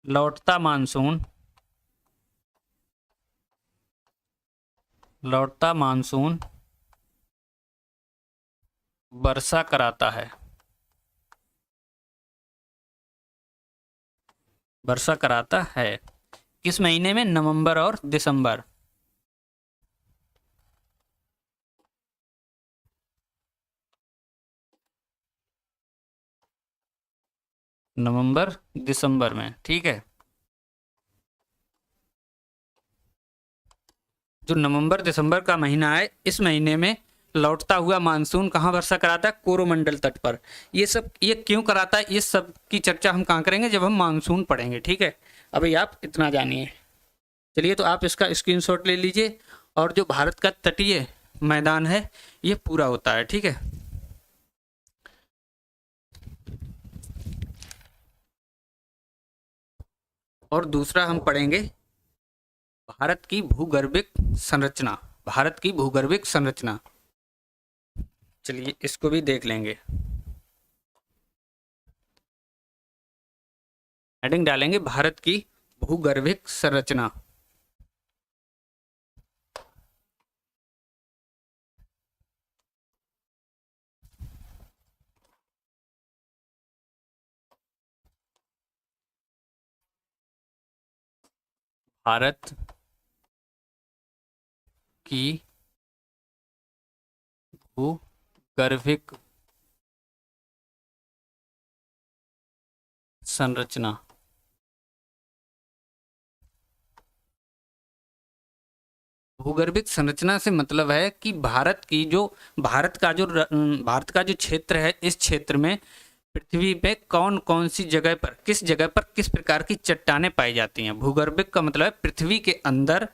लौटता मानसून वर्षा कराता है, वर्षा कराता है। किस महीने में, नवंबर और दिसंबर। नवंबर दिसंबर में। ठीक है। जो नवंबर दिसंबर का महीना है, इस महीने में लौटता हुआ मानसून कहाँ वर्षा कराता है, कोरोमंडल तट पर। ये क्यों कराता है, ये सब की चर्चा हम कहाँ करेंगे, जब हम मानसून पढ़ेंगे। ठीक है। अभी आप इतना जानिए। चलिए, तो आप इसका स्क्रीनशॉट ले लीजिए। और जो भारत का तटीय मैदान है ये पूरा होता है। ठीक है। और दूसरा हम पढ़ेंगे भारत की भूगर्भिक संरचना, भारत की भूगर्भिक संरचना। चलिए इसको भी देख लेंगे। हेडिंग डालेंगे भारत की भूगर्भिक संरचना। भारत की भूगर्भिक संरचना। भूगर्भिक संरचना से मतलब है कि भारत का जो क्षेत्र है, इस क्षेत्र में पृथ्वी पे कौन कौन सी जगह पर, किस जगह पर किस प्रकार की चट्टानें पाई जाती हैं। भूगर्भिक का मतलब है पृथ्वी के अंदर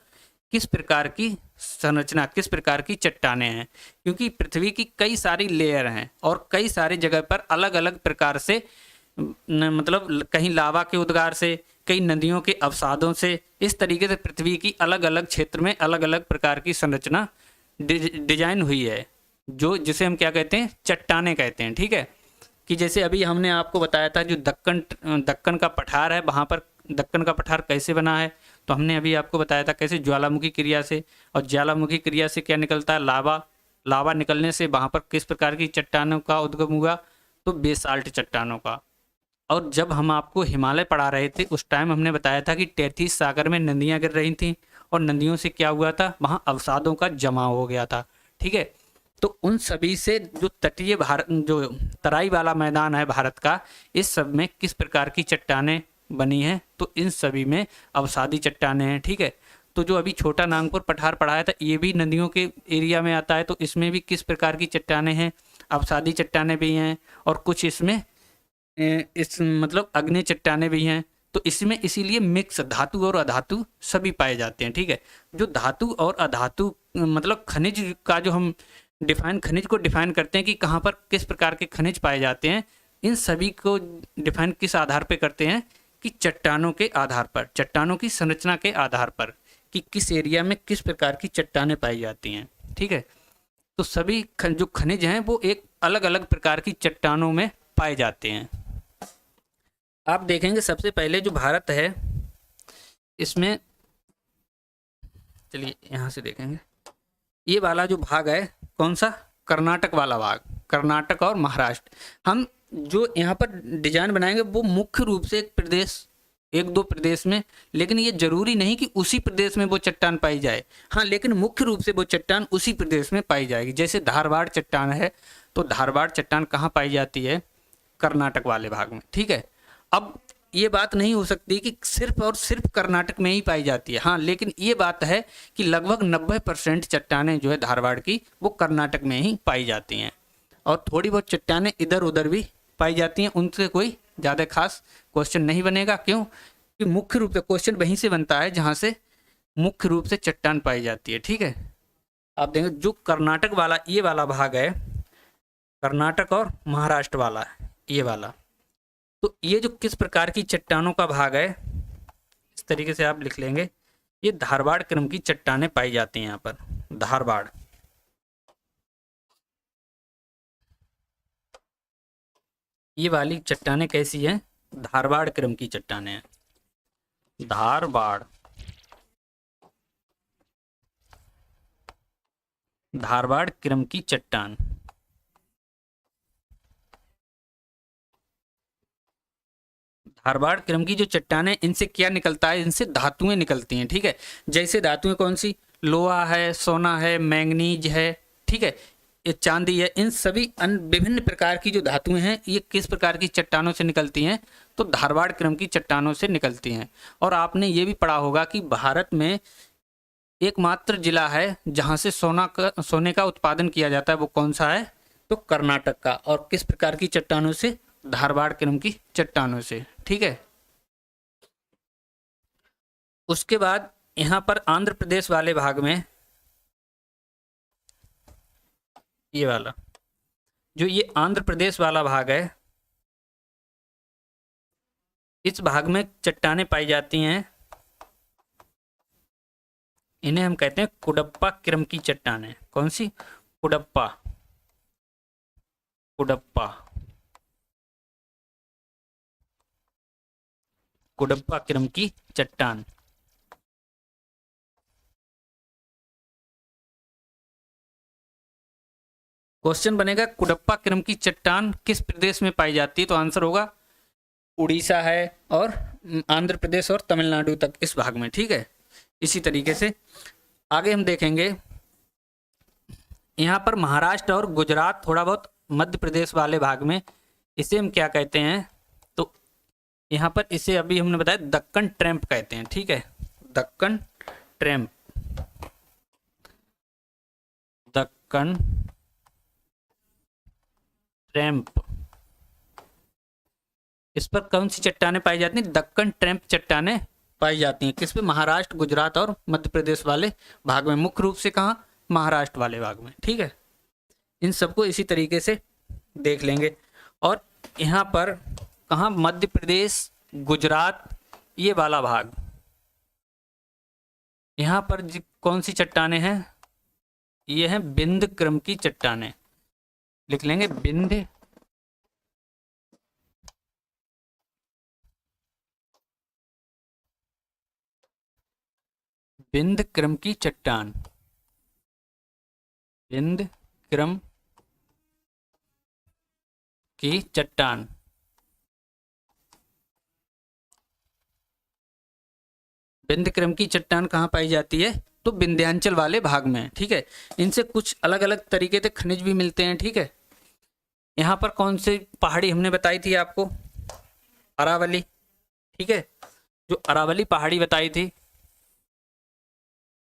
किस प्रकार की संरचना, किस प्रकार की चट्टानें हैं। क्योंकि पृथ्वी की कई सारी लेयर हैं और कई सारी जगह पर अलग अलग प्रकार से, मतलब कहीं लावा के उद्गार से, कई नदियों के अवसादों से, इस तरीके से पृथ्वी की अलग अलग क्षेत्र में अलग अलग प्रकार की संरचना डिजाइन हुई है, जो जिसे हम क्या कहते हैं, चट्टानें कहते हैं। ठीक है। कि जैसे अभी हमने आपको बताया था जो दक्कन का पठार है, वहाँ पर दक्कन का पठार कैसे बना है, तो हमने अभी आपको बताया था कैसे, ज्वालामुखी क्रिया से। और ज्वालामुखी क्रिया से क्या निकलता है, लावा निकलने से वहाँ पर किस प्रकार की चट्टानों का उद्गम हुआ, तो बेसाल्ट चट्टानों का। और जब हम आपको हिमालय पढ़ा रहे थे उस टाइम हमने बताया था कि तैतीस सागर में नदियाँ गिर रही थीं और नदियों से क्या हुआ था, वहाँ अवसादों का जमाव हो गया था। ठीक है। तो उन सभी से जो तटीय भारत, जो तराई वाला मैदान है भारत का, इस सब में किस प्रकार की चट्टानें बनी हैं, तो इन सभी में अवसादी चट्टानें हैं। ठीक है। तो जो अभी छोटा नागपुर पठार पढ़ाया था ये भी नदियों के एरिया में आता है, तो इसमें भी किस प्रकार की चट्टानें हैं, अवसादी चट्टानें भी हैं और कुछ इसमें मतलब अग्नि चट्टानें भी हैं। तो इसमें इसीलिए मिक्स धातु और अधातु सभी पाए जाते हैं। ठीक है। जो धातु और अधातु मतलब खनिज का जो हम खनिज को डिफाइन करते हैं कि कहाँ पर किस प्रकार के खनिज पाए जाते हैं, इन सभी को डिफाइन किस आधार पे करते हैं कि चट्टानों के आधार पर, चट्टानों की संरचना के आधार पर, कि किस एरिया में किस प्रकार की चट्टानें पाई जाती हैं। ठीक है, तो सभी जो खनिज हैं वो एक अलग अलग प्रकार की चट्टानों में पाए जाते हैं। आप देखेंगे सबसे पहले जो भारत है इसमें, चलिए यहाँ से देखेंगे, ये वाला जो भाग है कौन सा, कर्नाटक वाला भाग, कर्नाटक और महाराष्ट्र। हम जो यहाँ पर डिजाइन बनाएंगे वो मुख्य रूप से एक प्रदेश, एक दो प्रदेश में, लेकिन ये जरूरी नहीं कि उसी प्रदेश में वो चट्टान पाई जाए। हाँ, लेकिन मुख्य रूप से वो चट्टान उसी प्रदेश में पाई जाएगी। जैसे धारवाड़ चट्टान है, तो धारवाड़ चट्टान कहाँ पाई जाती है, कर्नाटक वाले भाग में। ठीक है, अब ये बात नहीं हो सकती कि सिर्फ और सिर्फ कर्नाटक में ही पाई जाती है। हाँ, लेकिन ये बात है कि लगभग 90% चट्टानें जो है धारवाड़ की वो कर्नाटक में ही पाई जाती हैं, और थोड़ी बहुत चट्टानें इधर उधर भी पाई जाती हैं। उनसे कोई ज़्यादा खास क्वेश्चन नहीं बनेगा। क्यों कि मुख्य रूप से क्वेश्चन वहीं से बनता है जहाँ से मुख्य रूप से चट्टान पाई जाती है। ठीक है, आप देखेंगे जो कर्नाटक वाला ये वाला भाग है, कर्नाटक और महाराष्ट्र वाला ये वाला, तो ये जो किस प्रकार की चट्टानों का भाग है, इस तरीके से आप लिख लेंगे, ये धारवाड़ क्रम की चट्टानें पाई जाती हैं यहाँ पर। धारवाड़, ये वाली चट्टानें कैसी हैं, धारवाड़ क्रम की चट्टानें हैं। धारवाड़, धारवाड़ क्रम की चट्टान। धारवाड़ क्रम की जो चट्टानें, इनसे क्या निकलता है, इनसे धातुएं निकलती हैं। ठीक है, जैसे धातुएं कौन सी, लोहा है, सोना है, मैंगनीज है, ठीक है, ये चांदी है, इन सभी विभिन्न प्रकार की जो धातुएं हैं ये किस प्रकार की चट्टानों से निकलती हैं, तो धारवाड़ क्रम की चट्टानों से निकलती हैं। और आपने ये भी पढ़ा होगा कि भारत में एकमात्र जिला है जहाँ से सोने का उत्पादन किया जाता है, वो कौन सा है, तो कर्नाटक का। और किस प्रकार की चट्टानों से, धारवाड़ क्रम की चट्टानों से। ठीक है, उसके बाद यहाँ पर आंध्र प्रदेश वाले भाग में, ये वाला जो ये आंध्र प्रदेश वाला भाग है, इस भाग में चट्टानें पाई जाती हैं, इन्हें हम कहते हैं कुडप्पा क्रम की चट्टानें। कौन सी, कुडप्पा, कुडप्पा, कुडप्पा क्रम की चट्टान। क्वेश्चन बनेगा कुडप्पा क्रम की चट्टान किस प्रदेश में पाई जाती है, तो आंसर होगा उड़ीसा है और आंध्र प्रदेश और तमिलनाडु तक, इस भाग में। ठीक है, इसी तरीके से आगे हम देखेंगे, यहाँ पर महाराष्ट्र और गुजरात, थोड़ा बहुत मध्य प्रदेश वाले भाग में, इसे हम क्या कहते हैं, तो यहाँ पर इसे अभी हमने बताया दक्कन ट्रैम्प कहते हैं। ठीक है, दक्कन ट्रैम्प, दक्कन ट्रैम्प। इस पर कौन सी चट्टानें पाई जाती हैं, दक्कन ट्रैम्प चट्टानें पाई जाती हैं। किस पे, महाराष्ट्र, गुजरात और मध्य प्रदेश वाले भाग में, मुख्य रूप से कहाँ, महाराष्ट्र वाले भाग में। ठीक है, इन सबको इसी तरीके से देख लेंगे। और यहाँ पर कहाँ, मध्य प्रदेश, गुजरात, ये वाला भाग, यहाँ पर कौन सी चट्टानें हैं, ये हैं बिंद क्रम की चट्टानें। लिख लेंगे बिंद, बिंद क्रम की चट्टान, बिंद क्रम की चट्टान। बिंद क्रम की चट्टान कहाँ पाई जाती है, तो विंध्याचल वाले भाग में। ठीक है, इनसे कुछ अलग अलग तरीके के खनिज भी मिलते हैं। ठीक है, यहाँ पर कौन सी पहाड़ी हमने बताई थी आपको, अरावली। ठीक है, जो अरावली पहाड़ी बताई थी,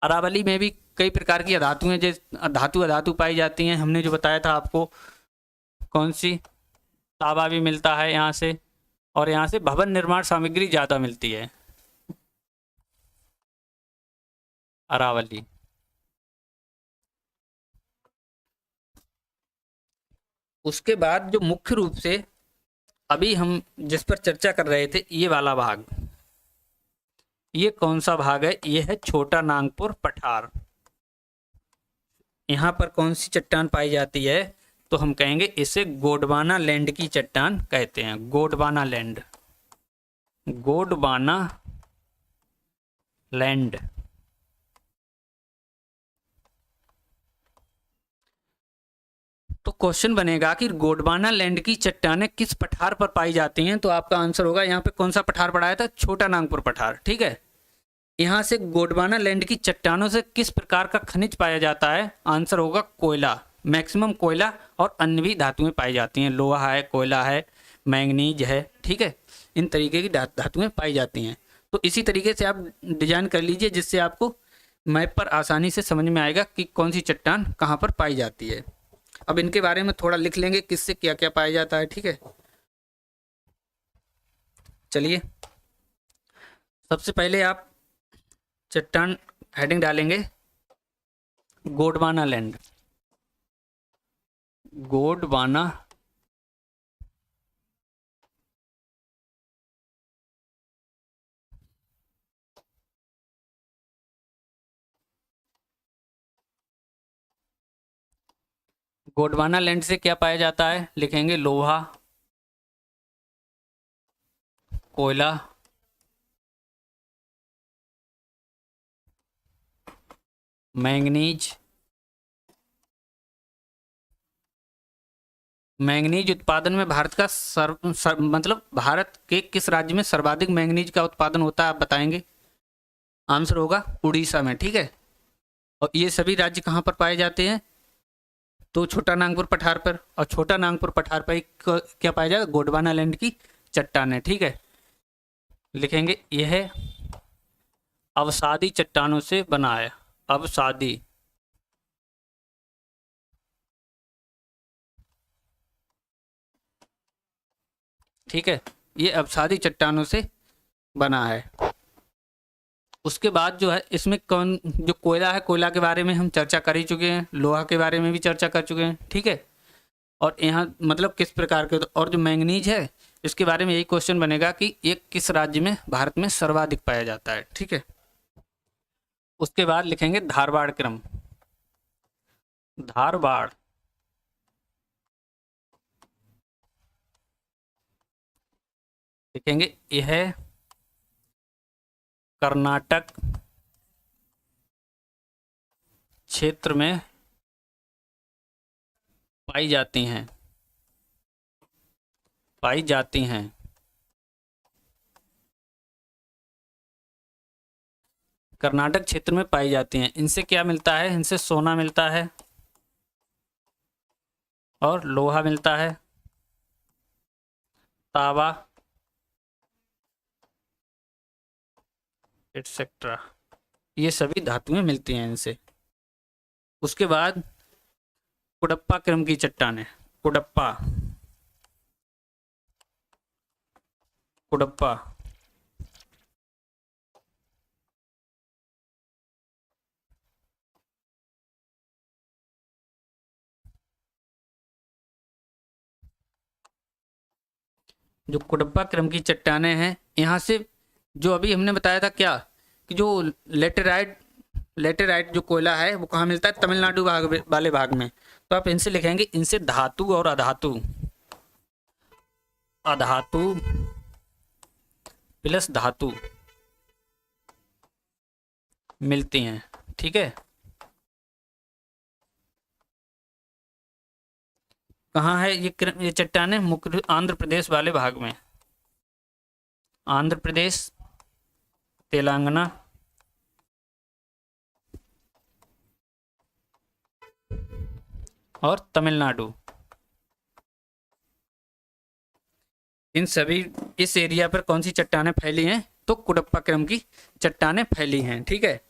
अरावली में भी कई प्रकार की धातुएं, जैसे धातु अधातु पाई जाती हैं। हमने जो बताया था आपको, कौन सी, तांबा भी मिलता है यहाँ से, और यहाँ से भवन निर्माण सामग्री ज़्यादा मिलती है, अरावली। उसके बाद जो मुख्य रूप से अभी हम जिस पर चर्चा कर रहे थे ये वाला भाग, ये कौन सा भाग है? ये है छोटा नागपुर पठार। यहाँ पर कौन सी चट्टान पाई जाती है? तो हम कहेंगे इसे गोंडवाना लैंड की चट्टान कहते हैं। Gondwana land, Gondwana land. तो क्वेश्चन बनेगा कि गोंडवाना लैंड की चट्टानें किस पठार पर पाई जाती हैं? तो आपका आंसर होगा यहाँ पे कौन सा पठार पड़ा था? छोटा नागपुर पठार। ठीक है, यहाँ से गोंडवाना लैंड की चट्टानों से किस प्रकार का खनिज पाया जाता है? आंसर होगा कोयला। मैक्सिमम कोयला और अन्य भी धातुएं पाई जाती हैं। लोहा है, कोयला है, मैंगनीज है। ठीक है, इन तरीके की धातुएं पाई जाती हैं। तो इसी तरीके से आप डिजाइन कर लीजिए जिससे आपको मैप पर आसानी से समझ में आएगा कि कौन सी चट्टान कहाँ पर पाई जाती है। अब इनके बारे में थोड़ा लिख लेंगे, किससे क्या क्या पाया जाता है। ठीक है, चलिए सबसे पहले आप चट्टान हेडिंग डालेंगे गोंडवाना लैंड। गोंडवाना गोंडवाना लैंड से क्या पाया जाता है? लिखेंगे लोहा, कोयला, मैंगनीज। मैंगनीज उत्पादन में भारत का मतलब भारत के किस राज्य में सर्वाधिक मैंगनीज का उत्पादन होता है आप बताएंगे? आंसर होगा उड़ीसा में। ठीक है, और ये सभी राज्य कहाँ पर पाए जाते हैं? तो छोटा नागपुर पठार पर। और छोटा नागपुर पठार पर क्या पाया जाएगा? गोंडवाना लैंड की चट्टान है। ठीक है, लिखेंगे यह अवसादी चट्टानों से बना है। अवसादी, ठीक है, ये अवसादी चट्टानों से बना है। उसके बाद जो है इसमें कौन जो कोयला है, कोयला के बारे में हम चर्चा कर ही चुके हैं, लोहा के बारे में भी चर्चा कर चुके हैं। ठीक है, और यहाँ मतलब किस प्रकार के, और जो मैंगनीज है इसके बारे में यही क्वेश्चन बनेगा कि ये किस राज्य में भारत में सर्वाधिक पाया जाता है। ठीक है, उसके बाद लिखेंगे धारवाड़ क्रम। धारवाड़, लिखेंगे यह कर्नाटक क्षेत्र में पाई जाती हैं। पाई जाती हैं। कर्नाटक क्षेत्र में पाई जाती हैं। इनसे क्या मिलता है? इनसे सोना मिलता है और लोहा मिलता है, तांबा एटसेट्रा, ये सभी धातुएं मिलती हैं इनसे। उसके बाद कुडप्पा क्रम की चट्टानें। कुडप्पा, कुडप्पा, जो कुडप्पा क्रम की चट्टानें हैं, यहाँ से जो अभी हमने बताया था क्या कि जो लेटेराइट, लेटेराइट जो कोयला है वो कहाँ मिलता है? तमिलनाडु वाले भाग में। तो आप इनसे लिखेंगे इनसे धातु और अधातु, अधातु प्लस धातु मिलती हैं। ठीक है, कहाँ है ये चट्टानें? मुख्य आंध्र प्रदेश वाले भाग में। आंध्र प्रदेश, तेलंगाना और तमिलनाडु, इन सभी इस एरिया पर कौन सी चट्टानें फैली हैं? तो कुडप्पा क्रम की चट्टानें फैली हैं। ठीक है,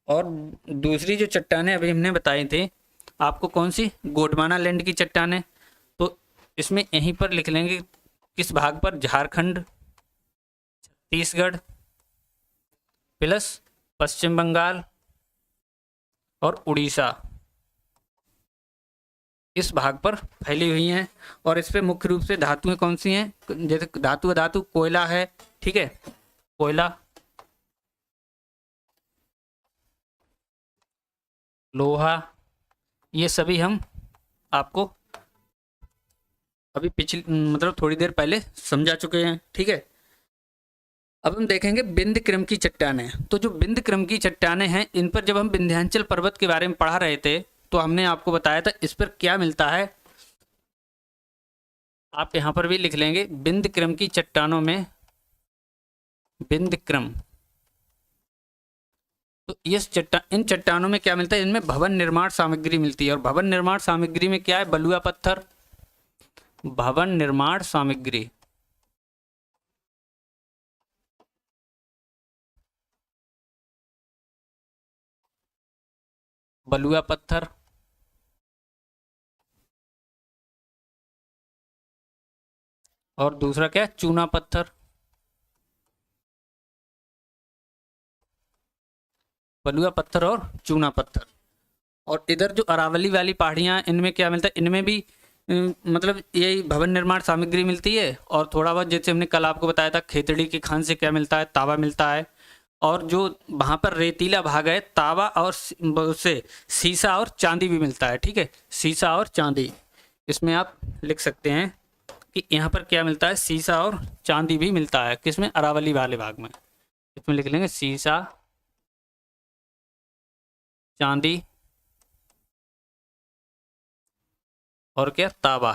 और दूसरी जो चट्टानें अभी हमने बताई थी आपको, कौन सी? गोंडवाना लैंड की चट्टानें। तो इसमें यहीं पर लिख लेंगे किस भाग पर? झारखंड, छत्तीसगढ़ प्लस पश्चिम बंगाल और उड़ीसा, इस भाग पर फैली हुई हैं और इस पे मुख्य रूप से धातुएं कौन सी हैं, जैसे धातु कोयला है, ठीक है, कोयला, लोहा, ये सभी हम आपको अभी पिछली मतलब थोड़ी देर पहले समझा चुके हैं, ठीक है। अब हम देखेंगे बिंद क्रम की चट्टानें। तो जो बिंद क्रम की चट्टानें हैं, इन पर जब हम विंध्याचल पर्वत के बारे में पढ़ा रहे थे तो हमने आपको बताया था इस पर क्या मिलता है, आप यहाँ पर भी लिख लेंगे, बिंद क्रम की चट्टानों में बिंद क्रम। तो इन चट्टानों में क्या मिलता है, इनमें भवन निर्माण सामग्री मिलती है। और भवन निर्माण सामग्री में क्या है, बलुआ पत्थर, भवन निर्माण सामग्री, बलुआ पत्थर, और दूसरा क्या है, चूना पत्थर, बलुआ पत्थर और चूना पत्थर। और इधर जो अरावली वाली पहाड़ियाँ, इनमें क्या मिलता है, इनमें भी मतलब यही भवन निर्माण सामग्री मिलती है। और थोड़ा बहुत जैसे हमने कल आपको बताया था, खेतड़ी की खान से क्या मिलता है, तावा मिलता है। और जो वहाँ पर रेतीला भाग है, तावा और उससे सीसा और चांदी भी मिलता है, ठीक है, सीसा और चांदी। इसमें आप लिख सकते हैं कि यहाँ पर क्या मिलता है, सीसा और चांदी भी मिलता है, किसमें, अरावली वाले भाग में। इसमें लिख लेंगे सीसा, चांदी और क्या, तावा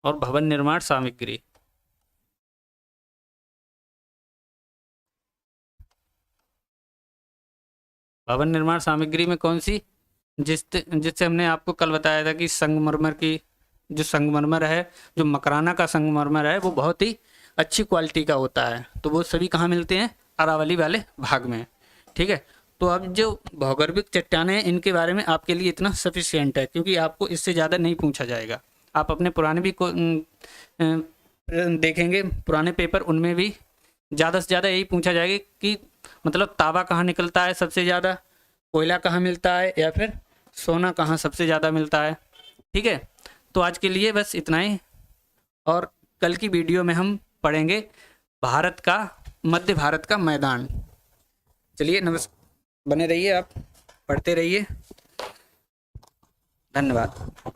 और भवन निर्माण सामग्री। भवन निर्माण सामग्री में कौन सी, जिससे हमने आपको कल बताया था कि संगमरमर की, जो संगमरमर है, जो मकराना का संगमरमर है, वो बहुत ही अच्छी क्वालिटी का होता है। तो वो सभी कहाँ मिलते हैं, अरावली वाले भाग में, ठीक है। तो अब जो भौगोलिक चट्टानें हैं, इनके बारे में आपके लिए इतना सफिशियंट है, क्योंकि आपको इससे ज़्यादा नहीं पूछा जाएगा। आप अपने पुराने भी देखेंगे, पुराने पेपर, उनमें भी ज़्यादा से ज़्यादा यही पूछा जाएगा कि मतलब तांबा कहाँ निकलता है सबसे ज़्यादा, कोयला कहाँ मिलता है, या फिर सोना कहाँ सबसे ज़्यादा मिलता है, ठीक है। तो आज के लिए बस इतना ही, और कल की वीडियो में हम पढ़ेंगे भारत का, मध्य भारत का मैदान। चलिए नमस्कार, बने रहिए, आप पढ़ते रहिए, धन्यवाद।